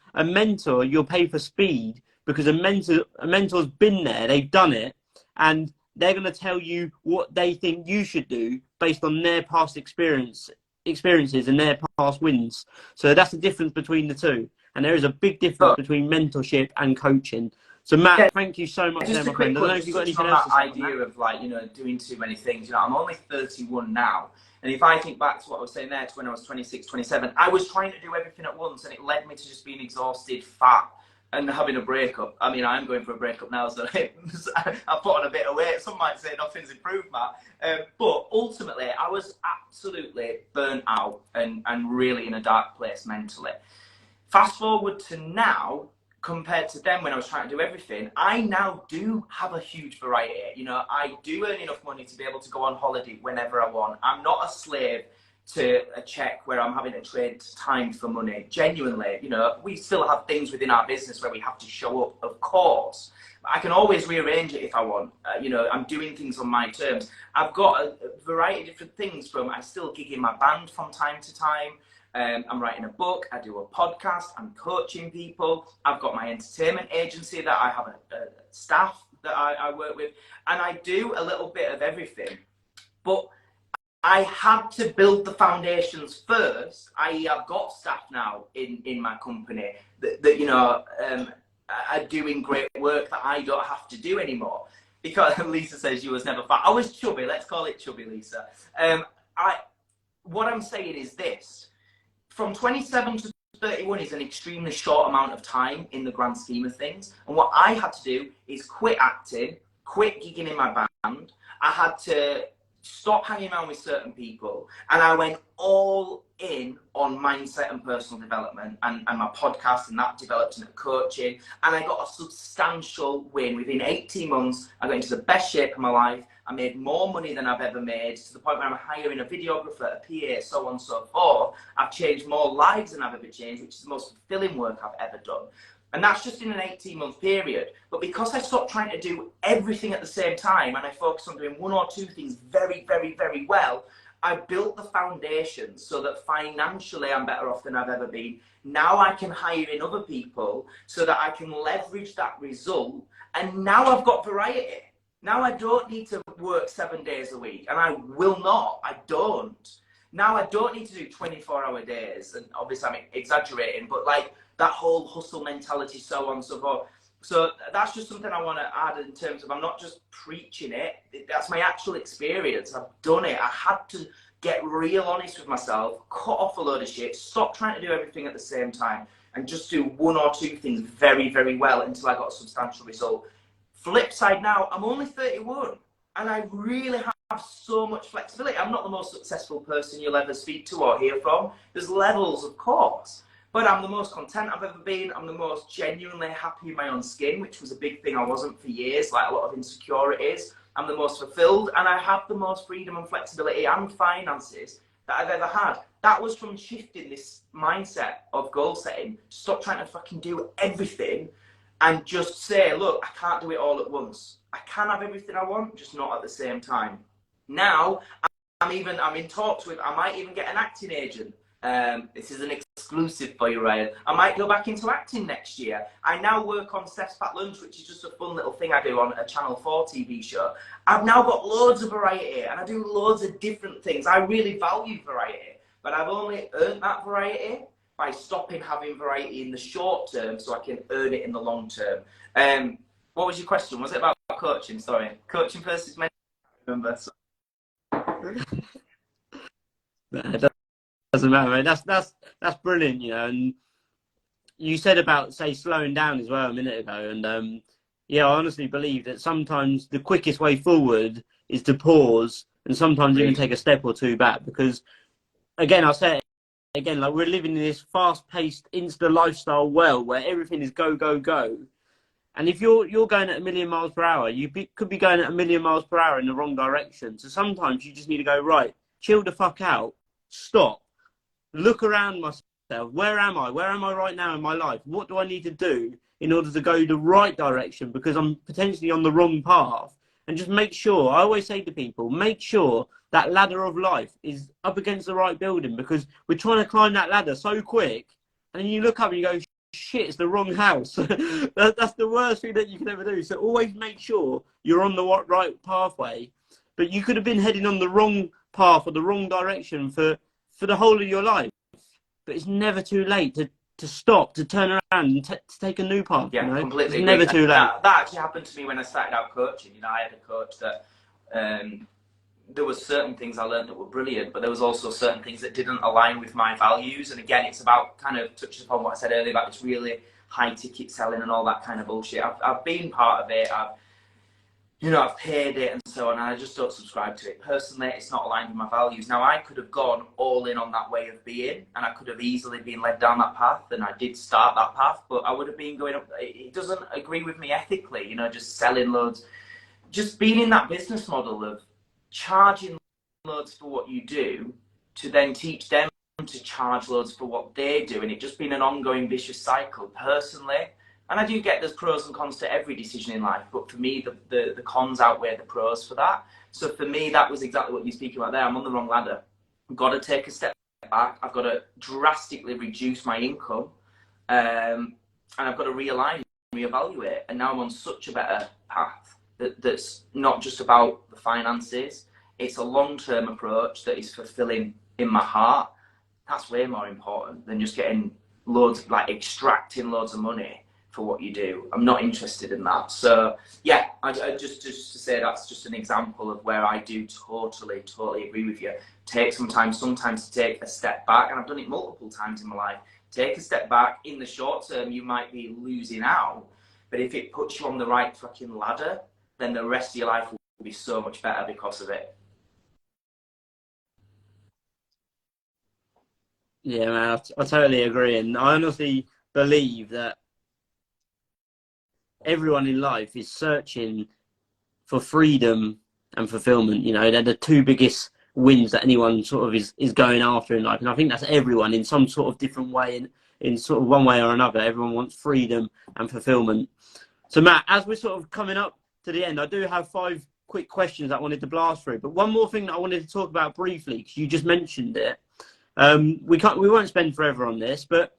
Speaker 1: you'll pay for speed, because a mentor's been there, they've done it, and they're going to tell you what they think you should do based on their past experiences and their past wins. So that's the difference between the two. And there is a big difference
Speaker 2: So,
Speaker 1: between mentorship and coaching. So Matt,
Speaker 2: yeah,
Speaker 1: thank you so much there,
Speaker 2: just a
Speaker 1: my friend.
Speaker 2: quick
Speaker 1: I don't
Speaker 2: one,
Speaker 1: know if
Speaker 2: just
Speaker 1: you've got
Speaker 2: touching
Speaker 1: anything
Speaker 2: on
Speaker 1: else
Speaker 2: that
Speaker 1: to say on
Speaker 2: idea
Speaker 1: that.
Speaker 2: of like, you know, doing too many things. You know, I'm only 31 now. And if I think back to what I was saying there, to when I was 26, 27, I was trying to do everything at once, and it led me to just being exhausted, fat, and having a breakup. I mean, I'm going for a breakup now, so I've put on a bit of weight. Some might say nothing's improved, Matt. But ultimately, I was absolutely burnt out and really in a dark place mentally. Fast forward to now, compared to then when I was trying to do everything, I now do have a huge variety. You know, I do earn enough money to be able to go on holiday whenever I want. I'm not a slave to a check where I'm having to trade time for money. Genuinely, you know, we still have things within our business where we have to show up, of course. I can always rearrange it if I want. You know, I'm doing things on my terms. I've got a variety of different things from, I still gig in my band from time to time. I'm writing a book, I do a podcast, I'm coaching people, I've got my entertainment agency that I have a staff that I work with, and I do a little bit of everything. But I had to build the foundations first, i.e. I've got staff now in my company that you know, are doing great work that I don't have to do anymore. Because Lisa says you was never fat. I was chubby, let's call it chubby, Lisa. What I'm saying is this. From 27 to 31 is an extremely short amount of time in the grand scheme of things. And what I had to do is quit acting, quit gigging in my band. I had to stop hanging around with certain people. And I went all in on mindset and personal development and my podcast, and that developed into coaching. And I got a substantial win. Within 18 months, I got into the best shape of my life. I made more money than I've ever made, to the point where I'm hiring a videographer, a PA, so on and so forth. I've changed more lives than I've ever changed, which is the most fulfilling work I've ever done. And that's just in an 18-month period. But because I stopped trying to do everything at the same time, and I focused on doing one or two things very, very, very well, I built the foundation so that financially I'm better off than I've ever been. Now I can hire in other people so that I can leverage that result. And now I've got variety. Now I don't need to work 7 days a week, and I will not. I don't. Now I don't need to do 24-hour days, and obviously I'm exaggerating, but like that whole hustle mentality, so on and so forth. So that's just something I want to add in terms of, I'm not just preaching it. That's my actual experience. I've done it. I had to get real honest with myself, cut off a load of shit, stop trying to do everything at the same time, and just do one or two things very, very well until I got a substantial result. Flip side now, I'm only 31, and I really have so much flexibility. I'm not the most successful person you'll ever speak to or hear from. There's levels, of course, but I'm the most content I've ever been. I'm the most genuinely happy in my own skin, which was a big thing I wasn't for years, like a lot of insecurities. I'm the most fulfilled, and I have the most freedom and flexibility and finances that I've ever had. That was from shifting this mindset of goal setting. Stop trying to fucking do everything and just say, look, I can't do it all at once. I can have everything I want, just not at the same time. Now, I'm in talks with, I might even get an acting agent. This is an exclusive for you, Ryan. I might go back into acting next year. I now work on Steph's Fat Lunch, which is just a fun little thing I do on a Channel 4 TV show. I've now got loads of variety, and I do loads of different things. I really value variety, but I've only earned that variety by stopping having variety in the short term so I can earn it in the long term. What was your question? Was it about coaching? Sorry. Coaching versus mentoring? I remember.
Speaker 1: It doesn't matter, mate. That's brilliant, you know. And you said about, say, slowing down as well a minute ago. And yeah, I honestly believe that sometimes the quickest way forward is to pause and sometimes even take a step or two back. Because, again, I'll say it again, like we're living in this fast-paced, Insta lifestyle world where everything is go, go, go. And if you're going at 1,000,000 miles per hour, could be going at 1,000,000 miles per hour in the wrong direction. So sometimes you just need to go, right, chill the fuck out, stop, look around myself. Where am I? Where am I right now in my life? What do I need to do in order to go the right direction? Because I'm potentially on the wrong path. And just make sure, I always say to people, make sure that ladder of life is up against the right building, because we're trying to climb that ladder so quick. And then you look up and you go, shit, it's the wrong house. That's the worst thing that you can ever do. So always make sure you're on the right pathway. But you could have been heading on the wrong path or the wrong direction for the whole of your life. But it's never too late to stop, to turn around and to take a new path.
Speaker 2: Yeah,
Speaker 1: You know,
Speaker 2: completely
Speaker 1: it's
Speaker 2: agree.
Speaker 1: never too late.
Speaker 2: That actually happened to me when I started out coaching. You know, I had a coach that there was certain things I learned that were brilliant, but there was also certain things that didn't align with my values. And again, it's about kind of touching upon what I said earlier about this really high ticket selling and all that kind of bullshit. I've been part of it. I've paid it and so on, and I just don't subscribe to it. Personally, it's not aligned with my values. Now, I could have gone all in on that way of being, and I could have easily been led down that path, and I did start that path, but I would have been going up. It doesn't agree with me ethically, just selling loads, just being in that business model of charging loads for what you do to then teach them to charge loads for what they do, and it just been an ongoing vicious cycle. Personally, and I do get there's pros and cons to every decision in life, but for me, the cons outweigh the pros for that. So for me, that was exactly what you're speaking about there. I'm on the wrong ladder. I've got to take a step back. I've got to drastically reduce my income, and I've got to realign, reevaluate. And now I'm on such a better path that's not just about the finances. It's a long-term approach that is fulfilling in my heart. That's way more important than just getting loads, like extracting loads of money for what you do. I'm not interested in that. So yeah, I just to say that's just an example of where I do totally agree with you. Take some time sometimes to take a step back, and I've done it multiple times in my life. Take a step back. In the short term, you might be losing out, but if it puts you on the right fucking ladder, then the rest of your life will be so much better because of it.
Speaker 1: Yeah, man, I totally agree, and I honestly believe that everyone in life is searching for freedom and fulfillment. They're the two biggest wins that anyone sort of is going after in life. And I think that's everyone in some sort of different way, in sort of one way or another. Everyone wants freedom and fulfillment. So Matt, as we're sort of coming up to the end, I do have 5 quick questions that I wanted to blast through. But one more thing that I wanted to talk about briefly, because you just mentioned it. We won't spend forever on this, but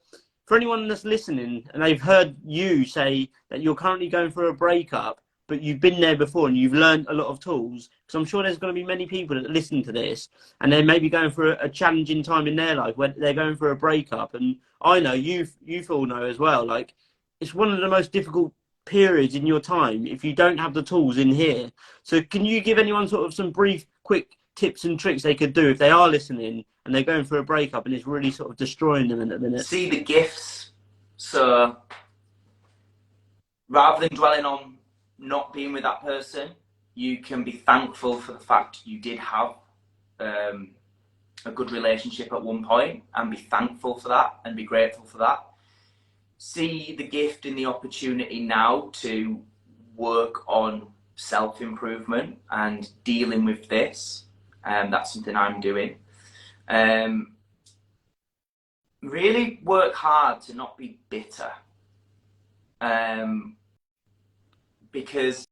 Speaker 1: for anyone that's listening and they've heard you say that you're currently going through a breakup, but you've been there before and you've learned a lot of tools, because I'm sure there's going to be many people that listen to this and they're maybe going through a challenging time in their life where they're going through a breakup. And I know you all know as well, like it's one of the most difficult periods in your time if you don't have the tools in here. So can you give anyone sort of some brief, quick tips and tricks they could do if they are listening and they're going through a breakup and it's really sort of destroying them in a minute?
Speaker 2: See the gifts. So rather than dwelling on not being with that person, you can be thankful for the fact you did have a good relationship at one point, and be thankful for that and be grateful for that. See the gift in the opportunity now to work on self-improvement and dealing with this. That's something I'm doing. Really work hard to not be bitter. Because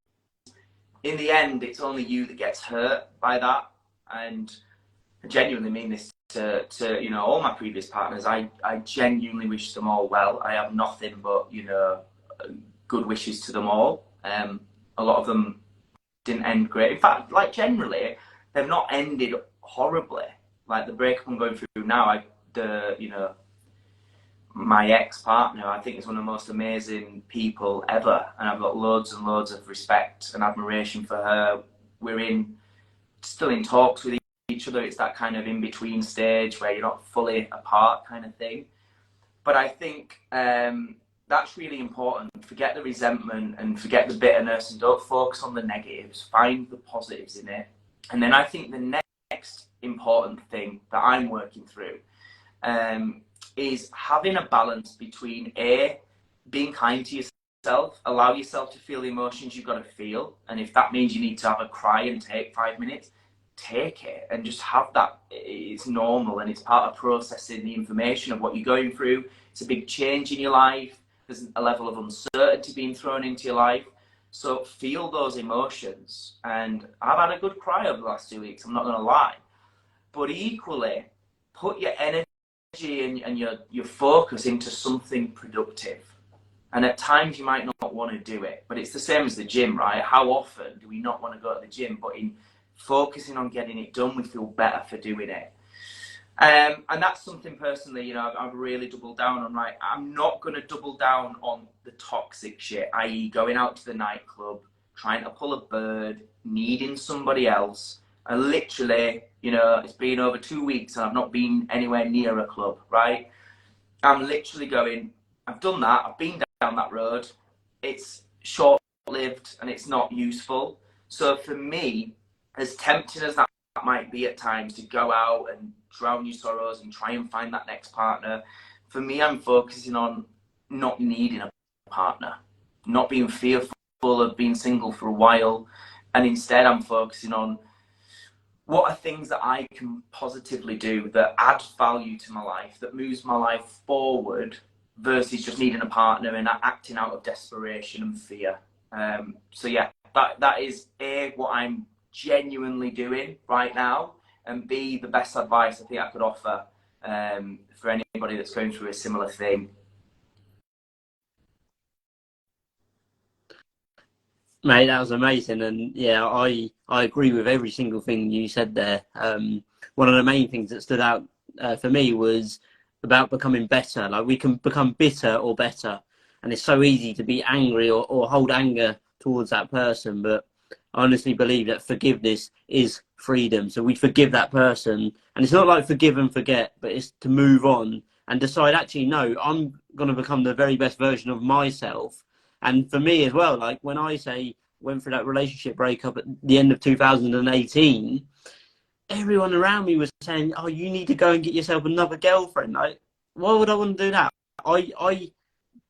Speaker 2: in the end, it's only you that gets hurt by that. And I genuinely mean this to all my previous partners. I genuinely wish them all well. I have nothing but good wishes to them all. A lot of them didn't end great. In fact, like generally, they've not ended horribly. Like the breakup I'm going through now, my ex-partner, I think is one of the most amazing people ever, and I've got loads and loads of respect and admiration for her. We're still in talks with each other. It's that kind of in-between stage where you're not fully apart kind of thing. But I think that's really important. Forget the resentment and forget the bitterness, and don't focus on the negatives. Find the positives in it. And then I think the next important thing that I'm working through is having a balance between being kind to yourself, allow yourself to feel the emotions you've got to feel, and if that means you need to have a cry and take 5 minutes, take it and just have that. It's normal and it's part of processing the information of what you're going through. It's a big change in your life. There's a level of uncertainty being thrown into your life. So feel those emotions. And I've had a good cry over the last 2 weeks, I'm not going to lie. But equally, put your energy and your focus into something productive. And at times you might not want to do it, but it's the same as the gym, right? How often do we not want to go to the gym? But in focusing on getting it done, we feel better for doing it. And that's something personally, you know, I've really doubled down on. Like, I'm not going to double down on the toxic shit, i.e. going out to the nightclub, trying to pull a bird, needing somebody else. And literally, you know, it's been over 2 weeks and I've not been anywhere near a club, right? I'm literally going, I've done that, I've been down that road. It's short-lived and it's not useful. So for me, as tempting as that might be at times to go out and drown your sorrows and try and find that next partner, for me, I'm focusing on not needing a partner, not being fearful of being single for a while, and instead I'm focusing on what are things that I can positively do that add value to my life, that moves my life forward, versus just needing a partner and acting out of desperation and fear. So yeah, that is A, what I'm genuinely doing right now, and B, the best advice I think I could offer for anybody that's going through a similar thing.
Speaker 1: Mate, that was amazing, and yeah, I agree with every single thing you said there. One of the main things that stood out for me was about becoming better. Like, we can become bitter or better, and it's so easy to be angry or hold anger towards that person. But I honestly believe that forgiveness is freedom. So we forgive that person, and it's not like forgive and forget, but it's to move on and decide, actually, no, I'm going to become the very best version of myself. And for me as well, like when I say went through that relationship breakup at the end of 2018, everyone around me was saying, "Oh, you need to go and get yourself another girlfriend." Like, why would I want to do that? I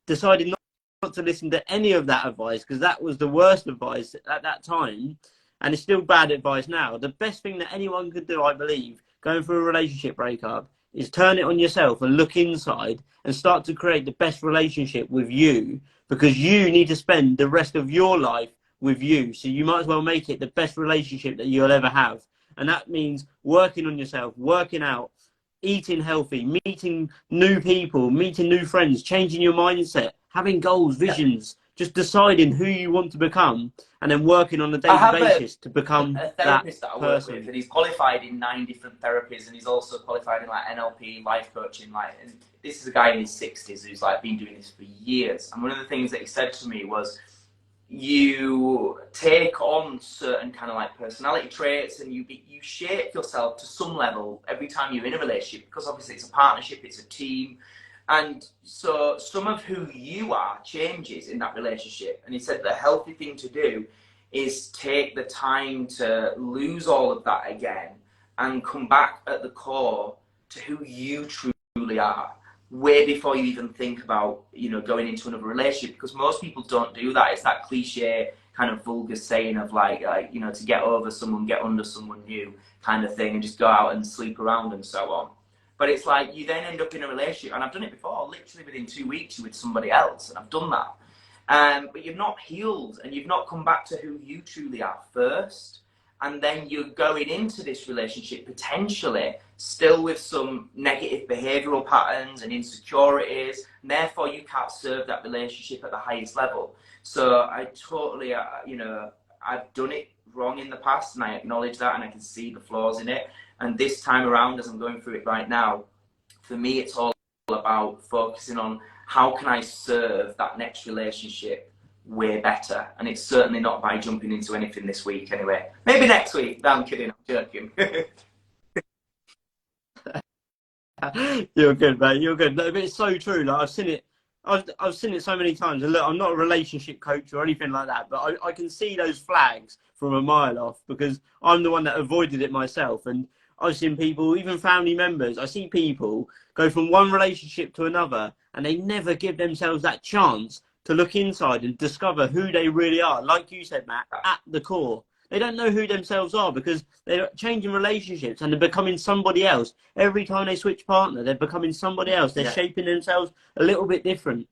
Speaker 1: decided not to listen to any of that advice, because that was the worst advice at that time, and it's still bad advice now. The best thing that anyone could do, I believe, going through a relationship breakup, is turn it on yourself and look inside and start to create the best relationship with you, because you need to spend the rest of your life with you. So you might as well make it the best relationship that you'll ever have. And that means working on yourself, working out, eating healthy, meeting new people, meeting new friends, changing your mindset, having goals,
Speaker 2: Yeah.
Speaker 1: visions, just deciding who you want to become, and then working on a
Speaker 2: I
Speaker 1: daily
Speaker 2: have
Speaker 1: basis to become
Speaker 2: a
Speaker 1: that
Speaker 2: therapist that I work with,
Speaker 1: person.
Speaker 2: and he's qualified in 9 different therapies, and he's also qualified in like NLP, life coaching. Like, and this is a guy in his 60s who's like been doing this for years. And one of the things that he said to me was, you take on certain kind of like personality traits, and you shape yourself to some level every time you're in a relationship, because obviously it's a partnership, it's a team. And so some of who you are changes in that relationship. And he said the healthy thing to do is take the time to lose all of that again and come back at the core to who you truly are, way before you even think about, you know, going into another relationship, because most people don't do that. It's that cliche kind of vulgar saying of like you know, to get over someone, get under someone new kind of thing, and just go out and sleep around and so on. But it's like you then end up in a relationship, and I've done it before, literally within 2 weeks you're with somebody else, and I've done that. But you've not healed and you've not come back to who you truly are first. And then you're going into this relationship potentially still with some negative behavioural patterns and insecurities, and therefore you can't serve that relationship at the highest level. So I totally, you know, I've done it wrong in the past, and I acknowledge that, and I can see the flaws in it. And this time around, as I'm going through it right now, for me, it's all about focusing on how can I serve that next relationship way better. And it's certainly not by jumping into anything this week anyway. Maybe next week. No, I'm kidding, I'm joking.
Speaker 1: You're good, mate. You're good. No, but it's so true. Like, I've seen it. I've seen it so many times. And look, I'm not a relationship coach or anything like that, but I can see those flags from a mile off, because I'm the one that avoided it myself. And I've seen people, even family members, I see people go from one relationship to another, and they never give themselves that chance to look inside and discover who they really are. Like you said, Matt, at the core. They don't know who themselves are, because they're changing relationships and they're becoming somebody else. Every time they switch partner, they're becoming somebody else. They're shaping themselves a little bit different.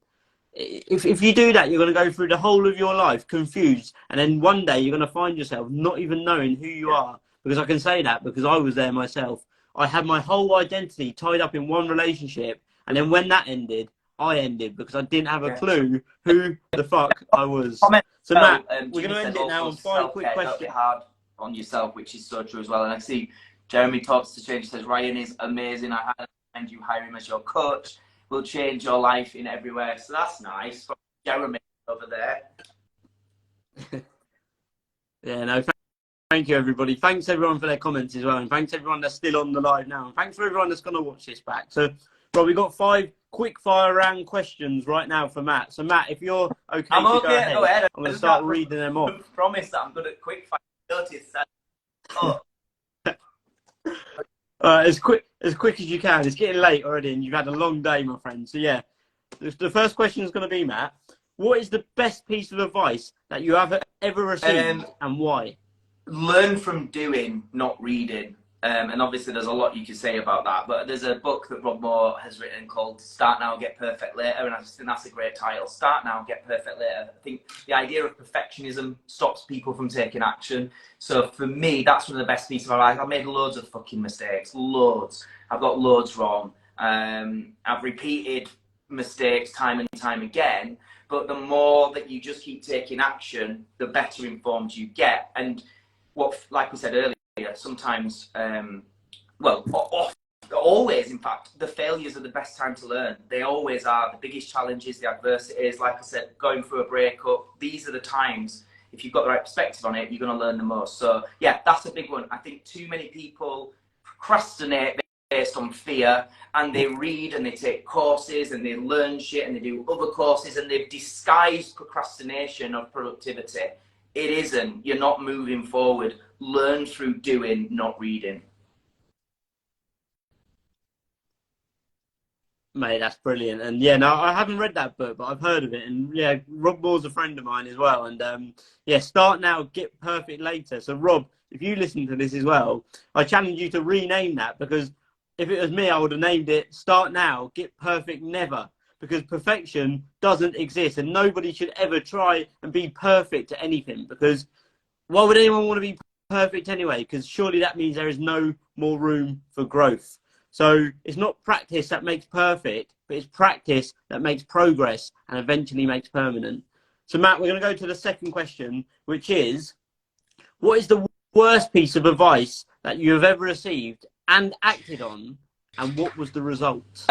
Speaker 1: If you do that, you're going to go through the whole of your life confused. And then one day you're going to find yourself not even knowing who you are. Because I can say that because I was there myself. I had my whole identity tied up in one relationship. And then when that ended, I ended, because I didn't have a clue who the fuck I was. So Matt, we're going to end it now on 5 quick questions.
Speaker 2: Don't get hard on yourself, which is so true as well. And I see Jeremy Talks to Change says, Ryan is amazing. I highly recommend you hire him as your coach. Will change your life in every way. So that's nice from Jeremy over there.
Speaker 1: Yeah, no, thank you, everybody. Thanks, everyone, for their comments as well. And thanks, everyone that's still on the live now. And thanks for everyone that's going to watch this back. So, Rob, we've got 5 quick fire round questions right now for Matt. So, Matt, if you're okay,
Speaker 2: I'm okay. Go ahead.
Speaker 1: I'm going to start reading them off.
Speaker 2: I promise that I'm good at quick fire. Oh.
Speaker 1: As quick as you can. It's getting late already, and you've had a long day, my friend. So, yeah, the first question is going to be, Matt, what is the best piece of advice that you have ever received, and why?
Speaker 2: Learn from doing, not reading. And obviously there's a lot you can say about that, but there's a book that Rob Moore has written called Start Now, Get Perfect Later, and I just think that's a great title. Start Now, Get Perfect Later. I think the idea of perfectionism stops people from taking action. So for me, that's one of the best pieces of advice. I've made loads of fucking mistakes, loads. I've got loads wrong. I've repeated mistakes time and time again, but the more that you just keep taking action, the better informed you get. And what, like we said earlier, sometimes, always, in fact, the failures are the best time to learn. They always are. The biggest challenges, the adversities, like I said, going through a breakup, these are the times, if you've got the right perspective on it, you're going to learn the most. So, yeah, that's a big one. I think too many people procrastinate based on fear, and they read and they take courses and they learn shit and they do other courses, and they've disguised procrastination of productivity. It isn't. You're not moving forward. Learn through doing, not reading.
Speaker 1: Mate, that's brilliant. And yeah, no, I haven't read that book, but I've heard of it. And yeah, Rob Moore's a friend of mine as well. And yeah, Start Now, Get Perfect Later. So Rob, if you listen to this as well, I challenge you to rename that, because if it was me, I would have named it Start Now, Get Perfect Never. Because perfection doesn't exist, and nobody should ever try and be perfect at anything, because why would anyone want to be perfect anyway? Because surely that means there is no more room for growth. So it's not practice that makes perfect, but it's practice that makes progress and eventually makes permanent. So Matt, we're going to go to the second question, which is, what is the worst piece of advice that you have ever received and acted on, and what was the result?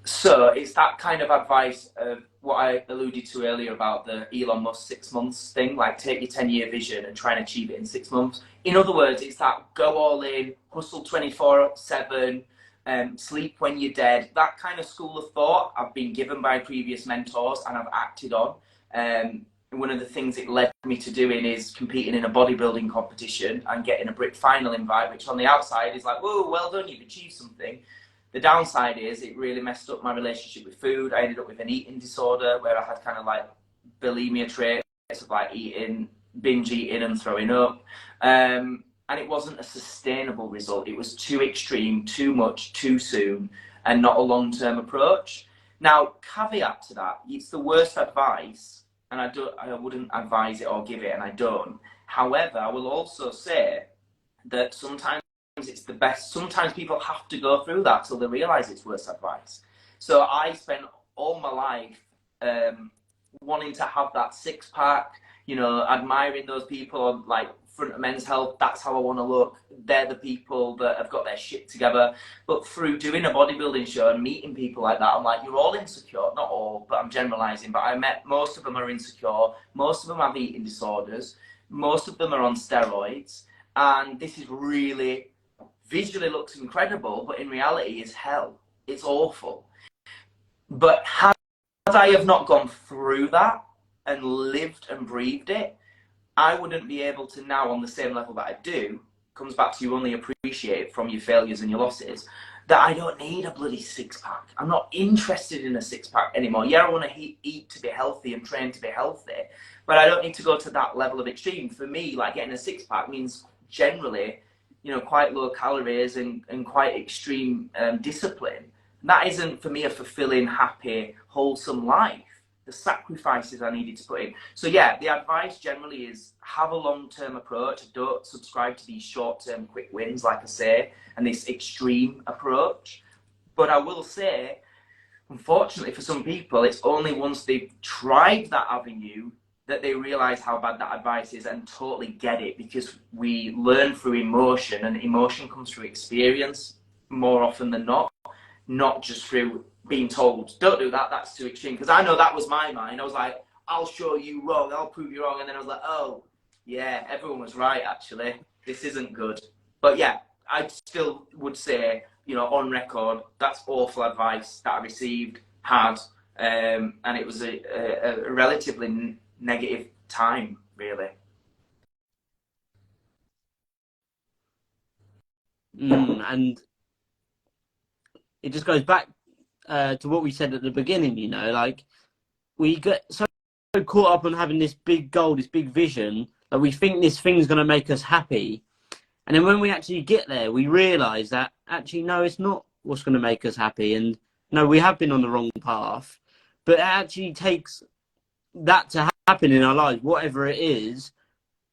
Speaker 2: So it's that kind of advice of what I alluded to earlier about the Elon Musk 6 months thing, like take your 10-year vision and try and achieve it in 6 months. In other words, it's that go all in, hustle 24/7, sleep when you're dead. That kind of school of thought I've been given by previous mentors and I've acted on. One of the things it led me to doing is competing in a bodybuilding competition and getting a Brit final invite, which on the outside is like, whoa, well done, you've achieved something. The downside is it really messed up my relationship with food. I ended up with an eating disorder where I had kind of like bulimia traits of like binge eating and throwing up. And it wasn't a sustainable result. It was too extreme, too much, too soon, and not a long-term approach. Now, caveat to that, it's the worst advice, and I wouldn't advise it or give it, and I don't. However, I will also say that sometimes it's the best. Sometimes people have to go through that till they realize it's worse advice. So I spent all my life wanting to have that 6-pack, you know, admiring those people on like front of Men's Health. That's how I want to look. They're the people that have got their shit together. But through doing a bodybuilding show and meeting people like that, I'm like, you're all insecure. Not all, but I'm generalizing. But I met most of them are insecure. Most of them have eating disorders. Most of them are on steroids. And this is really, visually looks incredible, but in reality is hell. It's awful. But had I have not gone through that and lived and breathed it, I wouldn't be able to now, on the same level that I do, comes back to you only appreciate from your failures and your losses, that I don't need a bloody 6-pack. I'm not interested in a 6-pack anymore. Yeah, I want to eat to be healthy and train to be healthy, but I don't need to go to that level of extreme. For me, like getting a 6-pack means generally, you know, quite low calories and quite extreme discipline. And that isn't for me a fulfilling, happy, wholesome life. The sacrifices I needed to put in. So yeah, the advice generally is have a long-term approach. Don't subscribe to these short-term quick wins, like I say, and this extreme approach. But I will say, unfortunately for some people, it's only once they've tried that avenue that they realize how bad that advice is and totally get it, because we learn through emotion, and emotion comes through experience more often than not just through being told, don't do that, that's too extreme. Because I know that was my mind. I was like, I'll show you wrong, I'll prove you wrong. And then I was like, oh, yeah, everyone was right, actually. This isn't good. But yeah, I still would say, you know, on record, that's awful advice that I received, and it was a relatively negative time, really.
Speaker 1: And it just goes back to what we said at the beginning, you know, like we get so caught up on having this big goal, this big vision, that we think this thing's going to make us happy. And then when we actually get there, we realize that actually, no, it's not what's going to make us happy. And no, we have been on the wrong path. But it actually takes that to happen in our lives, whatever it is,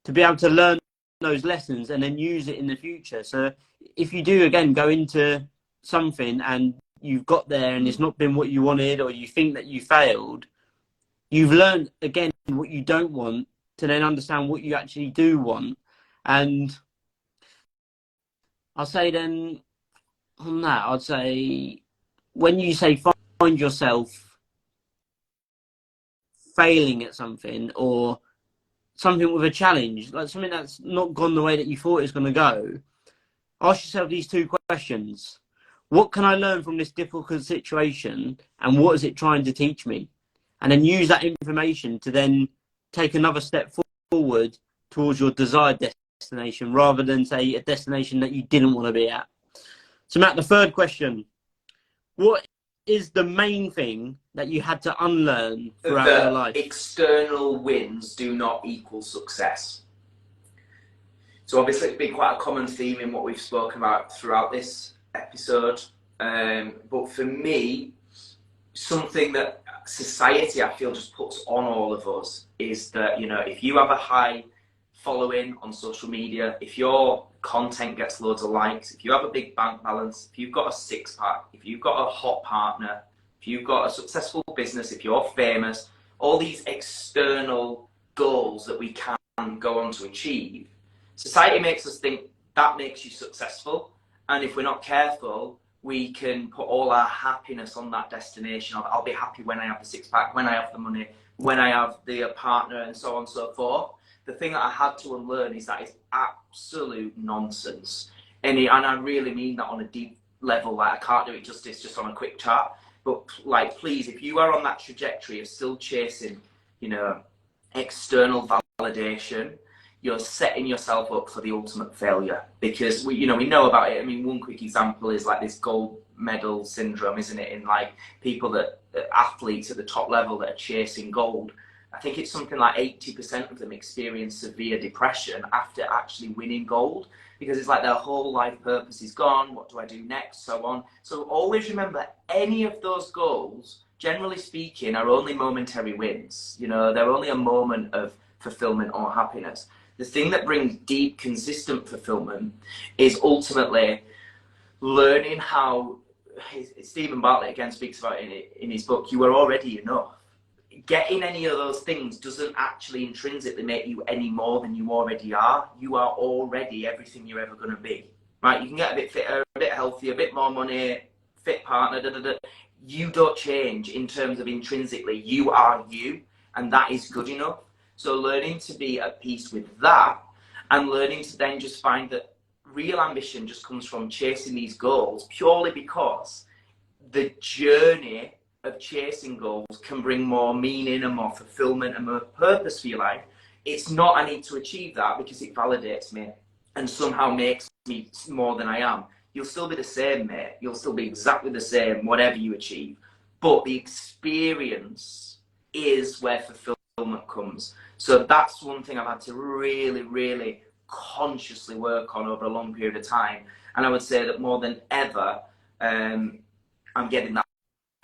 Speaker 1: to be able to learn those lessons and then use it in the future. So if you do, again, go into something and you've got there and it's not been what you wanted, or you think that you failed, you've learned, again, what you don't want to then understand what you actually do want. And I'll say then on that, I'd say when you say find yourself failing at something, or something with a challenge, like something that's not gone the way that you thought it was going to go, ask yourself these two questions. What can I learn from this difficult situation, and what is it trying to teach me? And then use that information to then take another step forward towards your desired destination, rather than, say, a destination that you didn't want to be at. So, Matt, the third question: what is the main thing that you had to unlearn throughout your life?
Speaker 2: External wins do not equal success. So obviously it's been quite a common theme in what we've spoken about throughout this episode. But for me, something that society, I feel, just puts on all of us is that, you know, if you have a high following on social media, if your content gets loads of likes, if you have a big bank balance, if you've got a six-pack, if you've got a hot partner, if you've got a successful business, if you're famous, all these external goals that we can go on to achieve, society makes us think that makes you successful. And if we're not careful, we can put all our happiness on that destination. I'll be happy when I have the six-pack, when I have the money, when I have the partner, and so on and so forth. The thing that I had to unlearn is that it's absolute nonsense. And I really mean that on a deep level. Like, I can't do it justice just on a quick chat. But, like, please, if you are on that trajectory of still chasing, you know, external validation, you're setting yourself up for the ultimate failure. Because we know about it. I mean, one quick example is like this gold medal syndrome, isn't it? In like people that athletes at the top level that are chasing gold. I think it's something like 80% of them experience severe depression after actually winning gold, because it's like their whole life purpose is gone. What do I do next? So on. So always remember, any of those goals, generally speaking, are only momentary wins. You know, they're only a moment of fulfillment or happiness. The thing that brings deep, consistent fulfillment is ultimately learning how, Stephen Bartlett again speaks about it in his book, You Are Already Enough. Getting any of those things doesn't actually intrinsically make you any more than you already are. You are already everything you're ever going to be. Right? You can get a bit fitter, a bit healthier, a bit more money, fit partner, You don't change in terms of intrinsically. You are you, and that is good enough. So learning to be at peace with that, and learning to then just find that real ambition just comes from chasing these goals purely because the journey of chasing goals can bring more meaning and more fulfillment and more purpose for your life. It's not I need to achieve that because it validates me and somehow makes me more than I am. You'll still be the same, mate. You'll still be exactly the same, whatever you achieve. But the experience is where fulfillment comes. So that's one thing I've had to really, really consciously work on over a long period of time. And I would say that more than ever, I'm getting that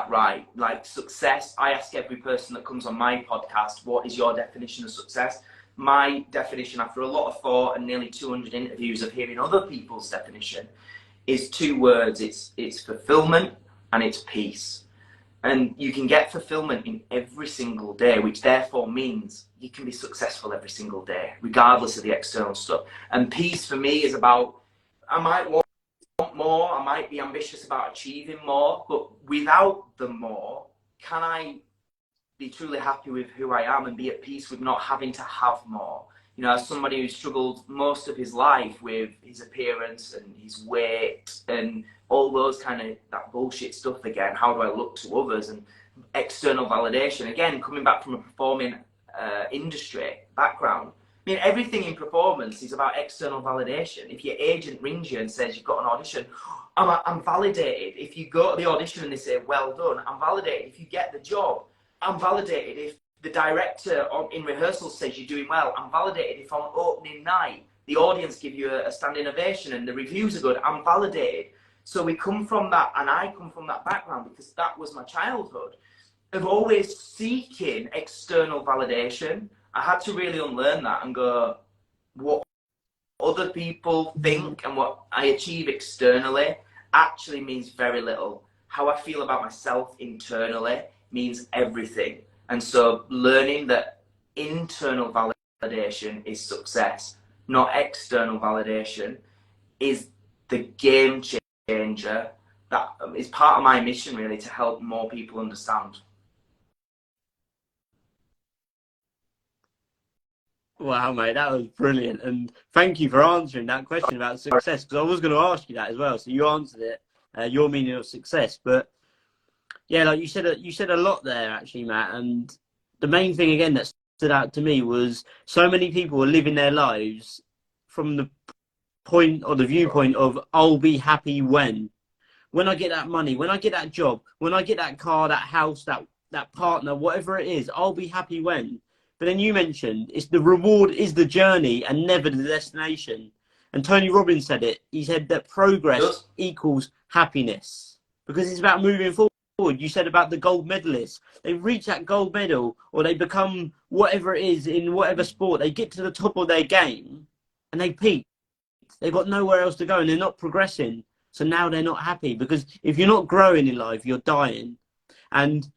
Speaker 2: right. Like success, I ask every person that comes on my podcast, what is your definition of success? My definition, after a lot of thought and nearly 200 interviews of hearing other people's definition, is two words. It's fulfillment and it's peace. And you can get fulfillment in every single day, which therefore means you can be successful every single day, regardless of the external stuff. And peace for me is about, I might want more, I might be ambitious about achieving more, but without the more, can I be truly happy with who I am and be at peace with not having to have more? You know, as somebody who struggled most of his life with his appearance and his weight and all those kind of that bullshit stuff again, how do I look to others and external validation, again, coming back from a performing industry background, I mean, everything in performance is about external validation. If your agent rings you and says you've got an audition, I'm validated. If you go to the audition and they say, well done, I'm validated. If you get the job, I'm validated. If the director in rehearsal says you're doing well, I'm validated. If on opening night, the audience give you a standing ovation and the reviews are good, I'm validated. So we come from that, and I come from that background because that was my childhood, of always seeking external validation. I had to really unlearn that and go, what other people think and what I achieve externally actually means very little. How I feel about myself internally means everything. And so learning that internal validation is success, not external validation, is the game changer. That is part of my mission, really, to help more people understand.
Speaker 1: Wow, mate, that was brilliant. And thank you for answering that question about success, because I was going to ask you that as well. So you answered it, your meaning of success. But yeah, like you said a lot there, actually, Matt. And the main thing, again, that stood out to me was so many people are living their lives from the point or the viewpoint of, I'll be happy when I get that money, when I get that job, when I get that car, that house, that partner, whatever it is, I'll be happy when. But then you mentioned it's the reward is the journey and never the destination. And Tony Robbins said it. He said that progress equals happiness because it's about moving forward. You said about the gold medalists. They reach that gold medal or they become whatever it is in whatever sport. They get to the top of their game and they peak. They've got nowhere else to go and they're not progressing. So now they're not happy because if you're not growing in life, you're dying. And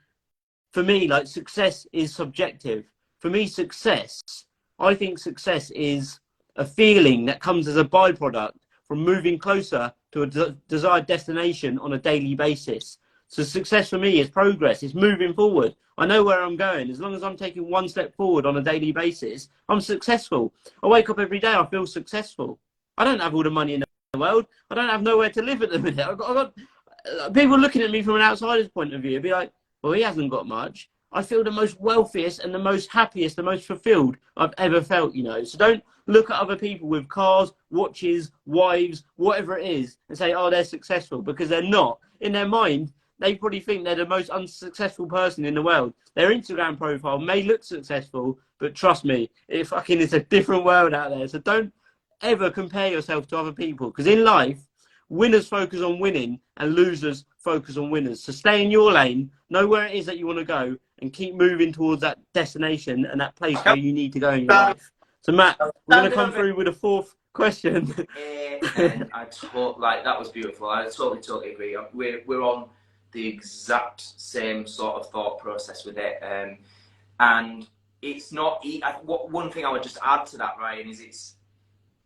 Speaker 1: for me, like, success is subjective. For me, I think success is a feeling that comes as a byproduct from moving closer to a desired destination on a daily basis. So success for me is progress. It's moving forward. I know where I'm going. As long as I'm taking one step forward on a daily basis, I'm successful. I wake up every day, I feel successful. I don't have all the money in the world. I don't have nowhere to live at the minute. I've got people looking at me from an outsider's point of view, be like, well, he hasn't got much. I feel the most wealthiest and the most happiest, the most fulfilled I've ever felt, you know. So don't look at other people with cars, watches, wives, whatever it is, and say, oh, they're successful, because they're not. In their mind, they probably think they're the most unsuccessful person in the world. Their Instagram profile may look successful, but trust me, it's a different world out there. So don't ever compare yourself to other people, because in life, winners focus on winning and losers focus on winners. So stay in your lane, know where it is that you want to go, and keep moving towards that destination and that place where you need to go in your life. So Matt, we're going to come through with a fourth question.
Speaker 2: And that was beautiful. I totally agree. We're on the exact same sort of thought process with it. And it's not, one thing I would just add to that, Ryan, is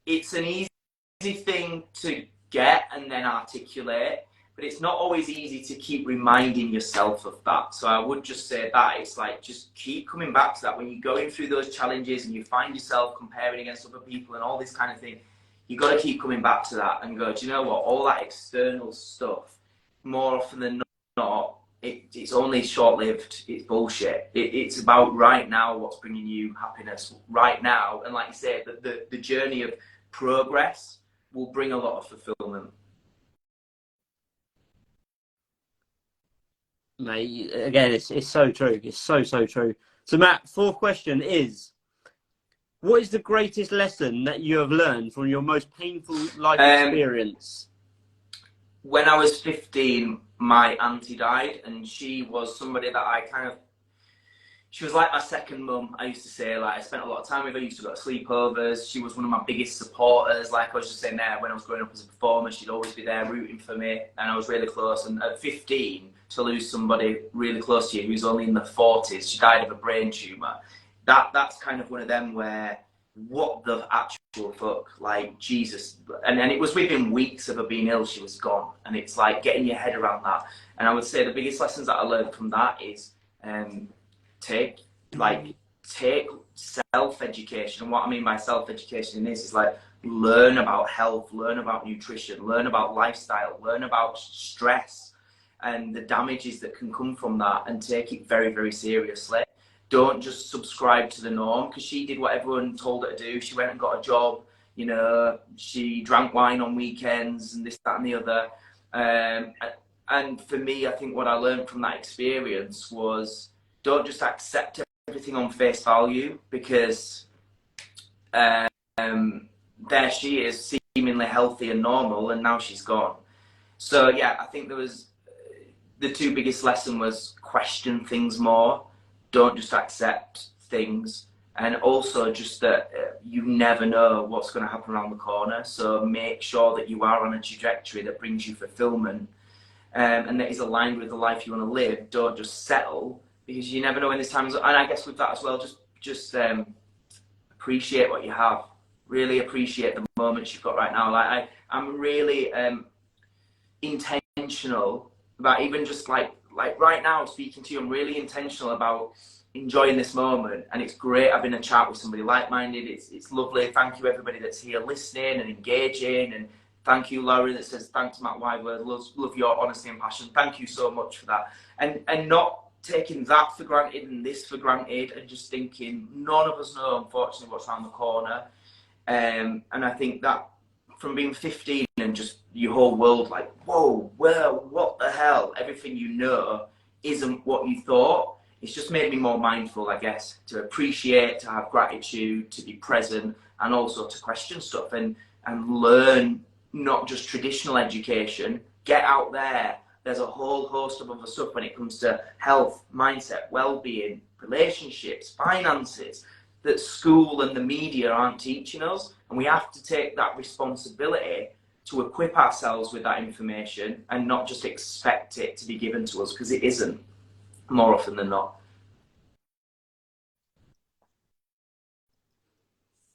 Speaker 2: it's an easy thing to get and then articulate, but it's not always easy to keep reminding yourself of that. So I would just say that it's like, just keep coming back to that when you're going through those challenges and you find yourself comparing against other people and all this kind of thing. You got to keep coming back to that and go, do you know what, all that external stuff, more often than not, it's only short-lived. It's bullshit. It's about right now, what's bringing you happiness right now. And like you say, the journey of progress will bring a lot of fulfillment.
Speaker 1: Mate, again, it's so true. It's so true. So Matt, fourth question is, what is the greatest lesson that you have learned from your most painful life experience?
Speaker 2: When I was 15, my auntie died, and she was somebody that she was like my second mum. I used to say, like, I spent a lot of time with her, used to go to sleepovers. She was one of my biggest supporters. Like I was just saying there, when I was growing up as a performer, she'd always be there rooting for me, and I was really close. And at 15, to lose somebody really close to you who's only in their 40s. She died of a brain tumour. That's kind of one of them where, what the actual fuck, like, Jesus. And it was within weeks of her being ill, she was gone. And it's like getting your head around that. And I would say the biggest lessons that I learned from that is take self-education. And what I mean by self-education is like, learn about health, learn about nutrition, learn about lifestyle, learn about stress and the damages that can come from that, and take it very, very seriously. Don't just subscribe to the norm, because she did what everyone told her to do. She went and got a job, you know, she drank wine on weekends and this, that and the other. And for me, I think what I learned from that experience was, don't just accept everything on face value, because there she is, seemingly healthy and normal, and now she's gone. So yeah, I think there was, the two biggest lessons was question things more. Don't just accept things, and also just that you never know what's going to happen around the corner. So make sure that you are on a trajectory that brings you fulfillment, and that is aligned with the life you want to live. Don't just settle, because you never know when this time is. And I guess with that as well, just appreciate what you have. Really appreciate the moments you've got right now. Like I'm really intentional about, even just like right now speaking to you, I'm really intentional about enjoying this moment. And it's great having a chat with somebody like-minded. It's lovely. Thank you everybody that's here listening and engaging, and thank you Laurie that says thanks Matt Wyverd, love your honesty and passion. Thank you so much for that, and not taking that for granted and this for granted, and just thinking none of us know unfortunately what's around the corner. And I think that from being 15 and just your whole world like, whoa, well, what the hell? Everything you know isn't what you thought. It's just made me more mindful, I guess, to appreciate, to have gratitude, to be present, and also to question stuff and learn not just traditional education. Get out there. There's a whole host of other stuff when it comes to health, mindset, well-being, relationships, finances, that school and the media aren't teaching us, and we have to take that responsibility to equip ourselves with that information and not just expect it to be given to us, because it isn't, more often than not.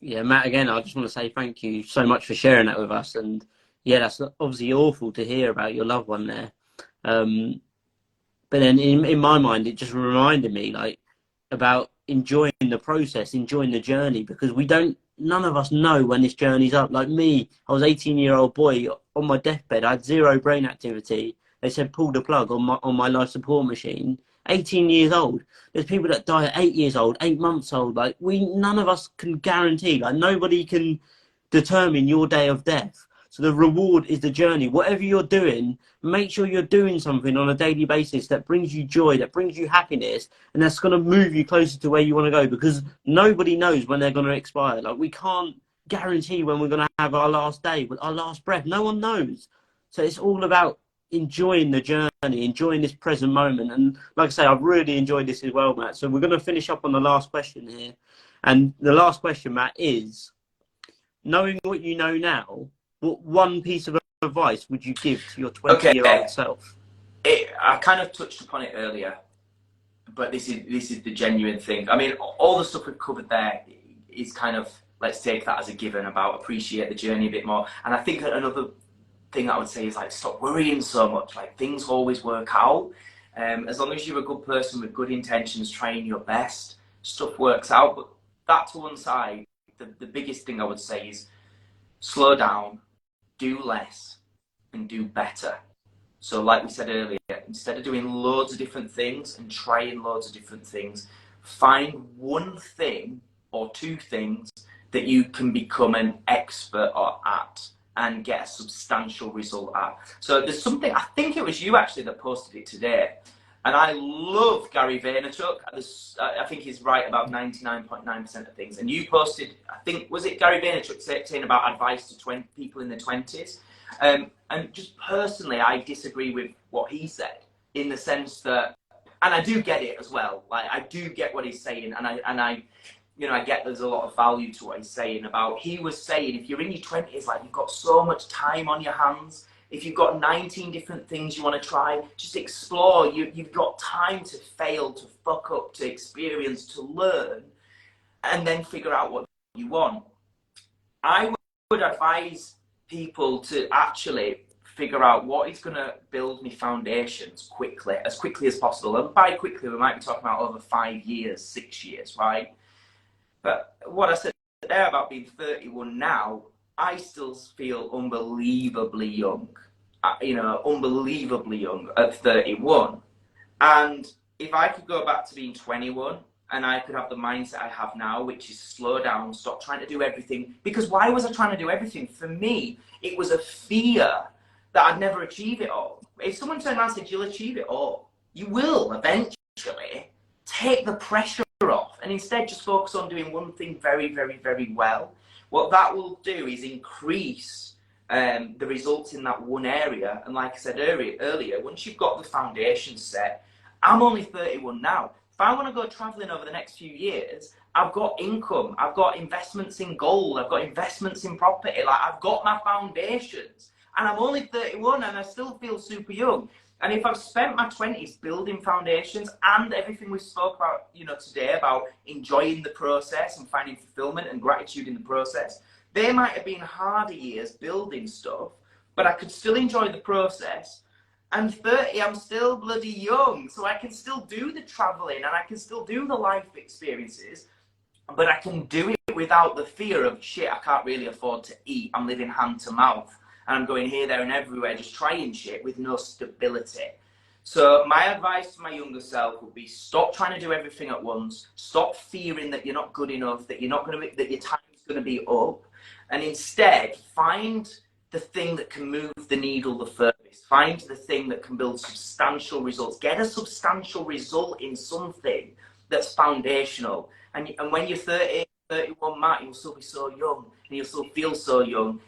Speaker 1: Yeah, Matt, again, I just want to say thank you so much for sharing that with us. And yeah, that's obviously awful to hear about your loved one there. But then in my mind, it just reminded me like about enjoying the process, enjoying the journey, because none of us know when this journey's up. Like me, I was 18-year-old boy on my deathbed. I had zero brain activity. They said pull the plug on my life support machine. 18 years old. There's people that die at 8 years old, 8 months old. Like none of us can guarantee. Like nobody can determine your day of death. So the reward is the journey. Whatever you're doing, make sure you're doing something on a daily basis that brings you joy, that brings you happiness, and that's going to move you closer to where you want to go, because nobody knows when they're going to expire. Like we can't guarantee when we're going to have our last day, our last breath. No one knows. So it's all about enjoying the journey, enjoying this present moment. And like I say, I've really enjoyed this as well, Matt. So we're going to finish up on the last question here. And the last question, Matt, is, knowing what you know now, what one piece of advice would you give to your 20-year-old self?
Speaker 2: I kind of touched upon it earlier, but this is the genuine thing. I mean, all the stuff we've covered there is kind of, let's take that as a given, about appreciate the journey a bit more. And I think another thing I would say is like, stop worrying so much. Like things always work out. As long as you're a good person with good intentions, trying your best, stuff works out. But that to one side, the biggest thing I would say is slow down, do less, and do better. So like we said earlier, instead of doing loads of different things and trying loads of different things, find one thing or two things that you can become an expert at and get a substantial result at. So there's something, I think it was you actually that posted it today, and I love Gary Vaynerchuk. I think he's right about 99.9% of things. And you posted, I think, was it Gary Vaynerchuk saying about advice to people in their 20s? And just personally, I disagree with what he said, in the sense that, and I do get it as well. Like I do get what he's saying, and I you know, I get there's a lot of value to what he's saying about. He was saying if you're in your 20s, like you've got so much time on your hands, If you've got 19 different things you want to try, just explore. You've got time to fail, to fuck up, to experience, to learn, and then figure out what you want. I would advise people to actually figure out what is going to build me foundations quickly, as quickly as possible. And by quickly, we might be talking about over 5 years, 6 years, right? But what I said there about being 31 now, I still feel unbelievably young, unbelievably young at 31. And if I could go back to being 21 and I could have the mindset I have now, which is slow down, stop trying to do everything. Because why was I trying to do everything? For me, it was a fear that I'd never achieve it all. If someone turned around and said, you'll achieve it all, you will eventually. Take the pressure off and instead just focus on doing one thing very, very, very well. What that will do is increase the results in that one area. And like I said earlier, once you've got the foundation set, I'm only 31 now. If I want to go traveling over the next few years, I've got income, I've got investments in gold, I've got investments in property, like I've got my foundations. And I'm only 31 and I still feel super young. And if I've spent my 20s building foundations and everything we spoke about, today about enjoying the process and finding fulfillment and gratitude in the process, they might have been harder years building stuff, but I could still enjoy the process. And 30, I'm still bloody young, so I can still do the traveling and I can still do the life experiences, but I can do it without the fear of, shit, I can't really afford to eat. I'm living hand to mouth. And I'm going here, there, and everywhere, just trying shit with no stability. So my advice to my younger self would be: stop trying to do everything at once. Stop fearing that you're not good enough, that you're not going to be, that your time's going to be up, and instead find the thing that can move the needle the furthest. Find the thing that can build substantial results. Get a substantial result in something that's foundational. And when you're 30, 31, Matt, you'll still be so young, and you'll still feel so young.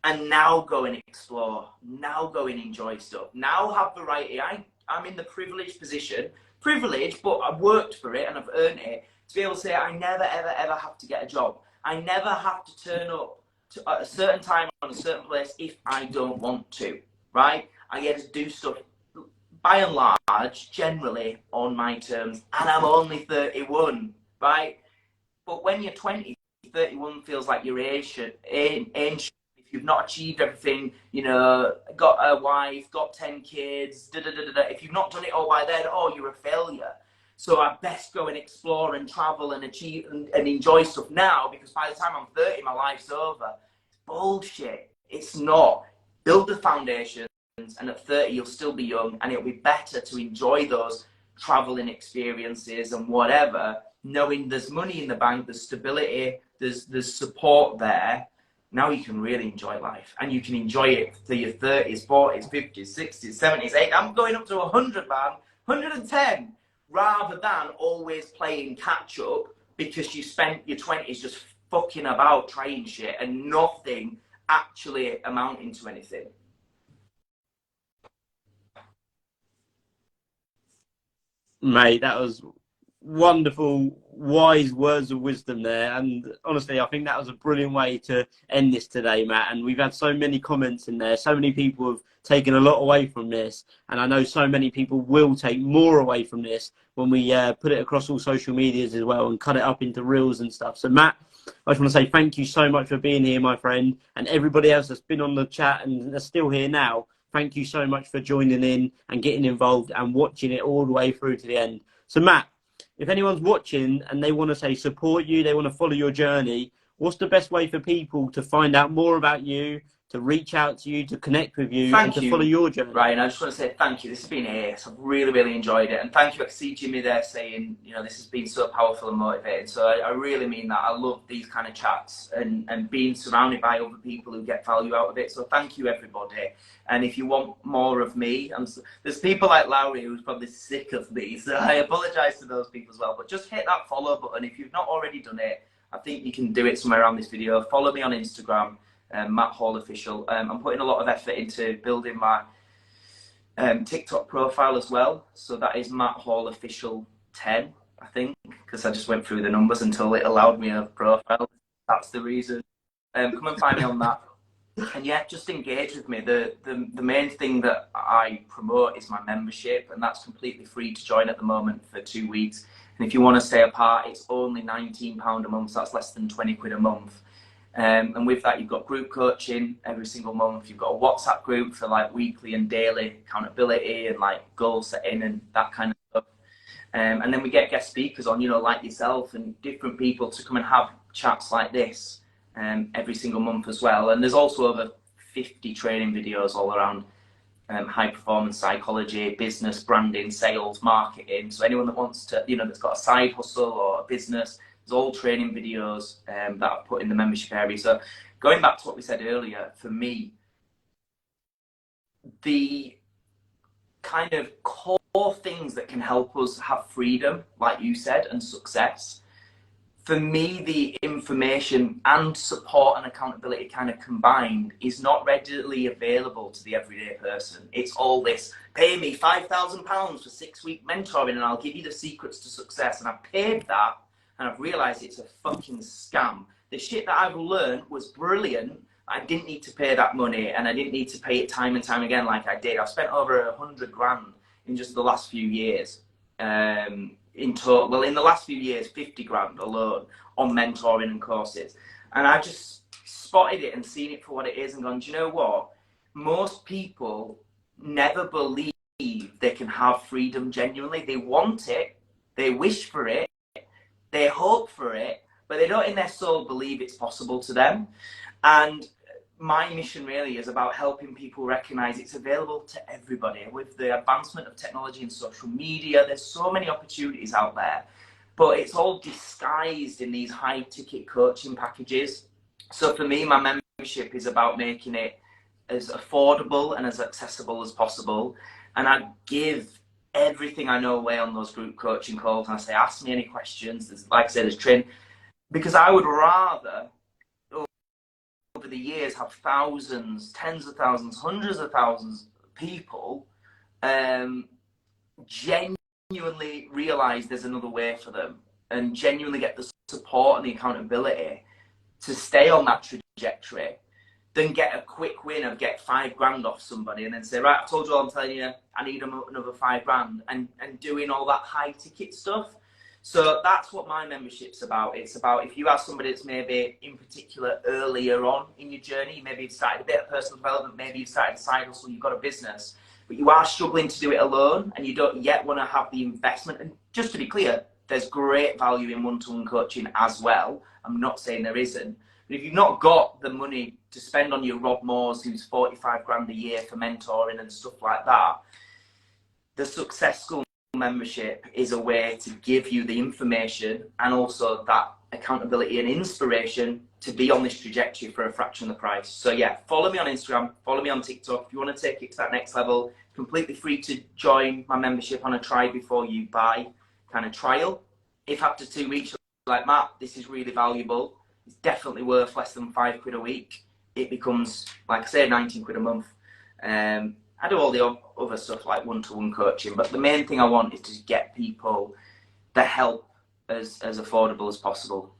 Speaker 2: And now go and explore. Now go and enjoy stuff. Now have variety. I'm in the privileged position. Privileged, but I've worked for it and I've earned it. To be able to say I never, ever, ever have to get a job. I never have to turn up at a certain time on a certain place if I don't want to, right? I get to do stuff, by and large, generally on my terms. And I'm only 31, right? But when you're 20, 31 feels like you're ancient. You've not achieved everything, got a wife, got 10 kids, If you've not done it all by then, you're a failure. So I best go and explore and travel and achieve and enjoy stuff now, because by the time I'm 30, my life's over. Bullshit. It's not. Build the foundations, and at 30, you'll still be young, and it'll be better to enjoy those traveling experiences and whatever, knowing there's money in the bank, there's stability, there's support there. Now you can really enjoy life, and you can enjoy it to your 30s, 40s, 50s, 60s, 70s, 80s. I'm going up to 100, man, 110, rather than always playing catch up because you spent your 20s just fucking about trying shit and nothing actually amounting to anything.
Speaker 1: Mate, that was wonderful, wise words of wisdom there. And honestly, I think that was a brilliant way to end this today, Matt. And we've had so many comments in there. So many people have taken a lot away from this. And I know so many people will take more away from this when we put it across all social medias as well and cut it up into reels and stuff. So, Matt, I just want to say thank you so much for being here, my friend. And everybody else that's been on the chat and that's still here now, thank you so much for joining in and getting involved and watching it all the way through to the end. So, Matt, if anyone's watching and they want to say support you, they want to follow your journey, what's the best way for people to find out more about you, to reach out to you, to connect with you, and to follow your journey?
Speaker 2: Ryan, I just want to say thank you. This has been ace. I've really, really enjoyed it. And thank you. I can see Jimmy there saying, this has been so powerful and motivating. So I really mean that. I love these kind of chats and being surrounded by other people who get value out of it. So thank you, everybody. And if you want more of me, there's people like Lowry who's probably sick of me. So I apologise to those people as well. But just hit that follow button. If you've not already done it, I think you can do it somewhere around this video. Follow me on Instagram. Matt Hall Official. I'm putting a lot of effort into building my TikTok profile as well. So that is Matt Hall Official 10, I think, because I just went through the numbers until it allowed me a profile. That's the reason. Come and find me on that. And yeah, just engage with me. The main thing that I promote is my membership, and that's completely free to join at the moment for 2 weeks. And if you want to stay apart, it's only £19 a month, so that's less than 20 quid a month. And with that, you've got group coaching every single month. You've got a WhatsApp group for like weekly and daily accountability and like goal setting and that kind of stuff. And then we get guest speakers on, you know, like yourself and different people to come and have chats like this every single month as well. And there's also over 50 training videos all around high performance psychology, business, branding, sales, marketing. So anyone that wants to, you know, that's got a side hustle or a business, there's all training videos that I've put in the membership area. So going back to what we said earlier, for me, the kind of core things that can help us have freedom, like you said, and success, for me, the information and support and accountability kind of combined is not readily available to the everyday person. It's all this, pay me £5,000 for 6-week mentoring and I'll give you the secrets to success. And I paid that and I've realized it's a fucking scam. The shit that I've learned was brilliant. I didn't need to pay that money and I didn't need to pay it time and time again like I did. I've spent over 100 grand in just the last few years. In total, well, in the last few years, 50 grand alone on mentoring and courses. And I just spotted it and seen it for what it is and gone, do you know what? Most people never believe they can have freedom genuinely. They want it, they wish for it, they hope for it, but they don't in their soul believe it's possible to them. And my mission really is about helping people recognize it's available to everybody. With the advancement of technology and social media, there's so many opportunities out there, but it's all disguised in these high ticket coaching packages. So for me, my membership is about making it as affordable and as accessible as possible. And I give everything I know away on those group coaching calls. And I say, ask me any questions. There's, like I said, there's training, because I would rather over the years have thousands, tens of thousands, hundreds of thousands of people genuinely realize there's another way for them and genuinely get the support and the accountability to stay on that trajectory than get a quick win of get 5 grand off somebody and then say, right, I told you all, I'm telling you, I need another 5 grand and doing all that high ticket stuff. So that's what my membership's about. It's about if you have somebody that's maybe in particular earlier on in your journey, maybe you've started a bit of personal development, maybe you've started a side hustle, you've got a business, but you are struggling to do it alone and you don't yet want to have the investment. And just to be clear, there's great value in one-to-one coaching as well. I'm not saying there isn't. But if you've not got the money to spend on your Rob Moores, who's 45 grand a year for mentoring and stuff like that, the Success School membership is a way to give you the information and also that accountability and inspiration to be on this trajectory for a fraction of the price. So yeah, follow me on Instagram, follow me on TikTok. If you want to take it to that next level, completely free to join my membership on a try before you buy kind of trial. If after 2 weeks you're like, Matt, this is really valuable, it's definitely worth less than 5 quid a week, it becomes, like I say, 19 quid a month. I do all the other stuff like one-to-one coaching, but the main thing I want is to get people the help as affordable as possible.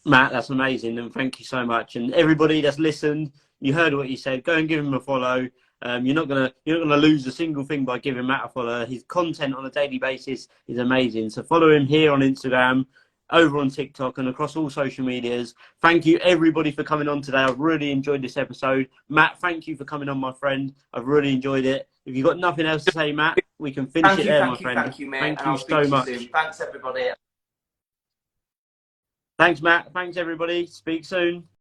Speaker 1: Matt, that's amazing, and thank you so much. And everybody that's listened, you heard what he said. Go and give him a follow. You're not gonna lose a single thing by giving Matt a follow. His content on a daily basis is amazing. So follow him here on Instagram, over on TikTok, and across all social medias. Thank you everybody for coming on today. I've really enjoyed this episode. Matt, thank you for coming on, my friend. I've really enjoyed it. If you've got nothing else to say, Matt, we can finish it there, my friend.
Speaker 2: Thank you, mate.
Speaker 1: Thank you so much.
Speaker 2: Thanks, everybody.
Speaker 1: Thanks, Matt. Thanks, everybody. Speak soon.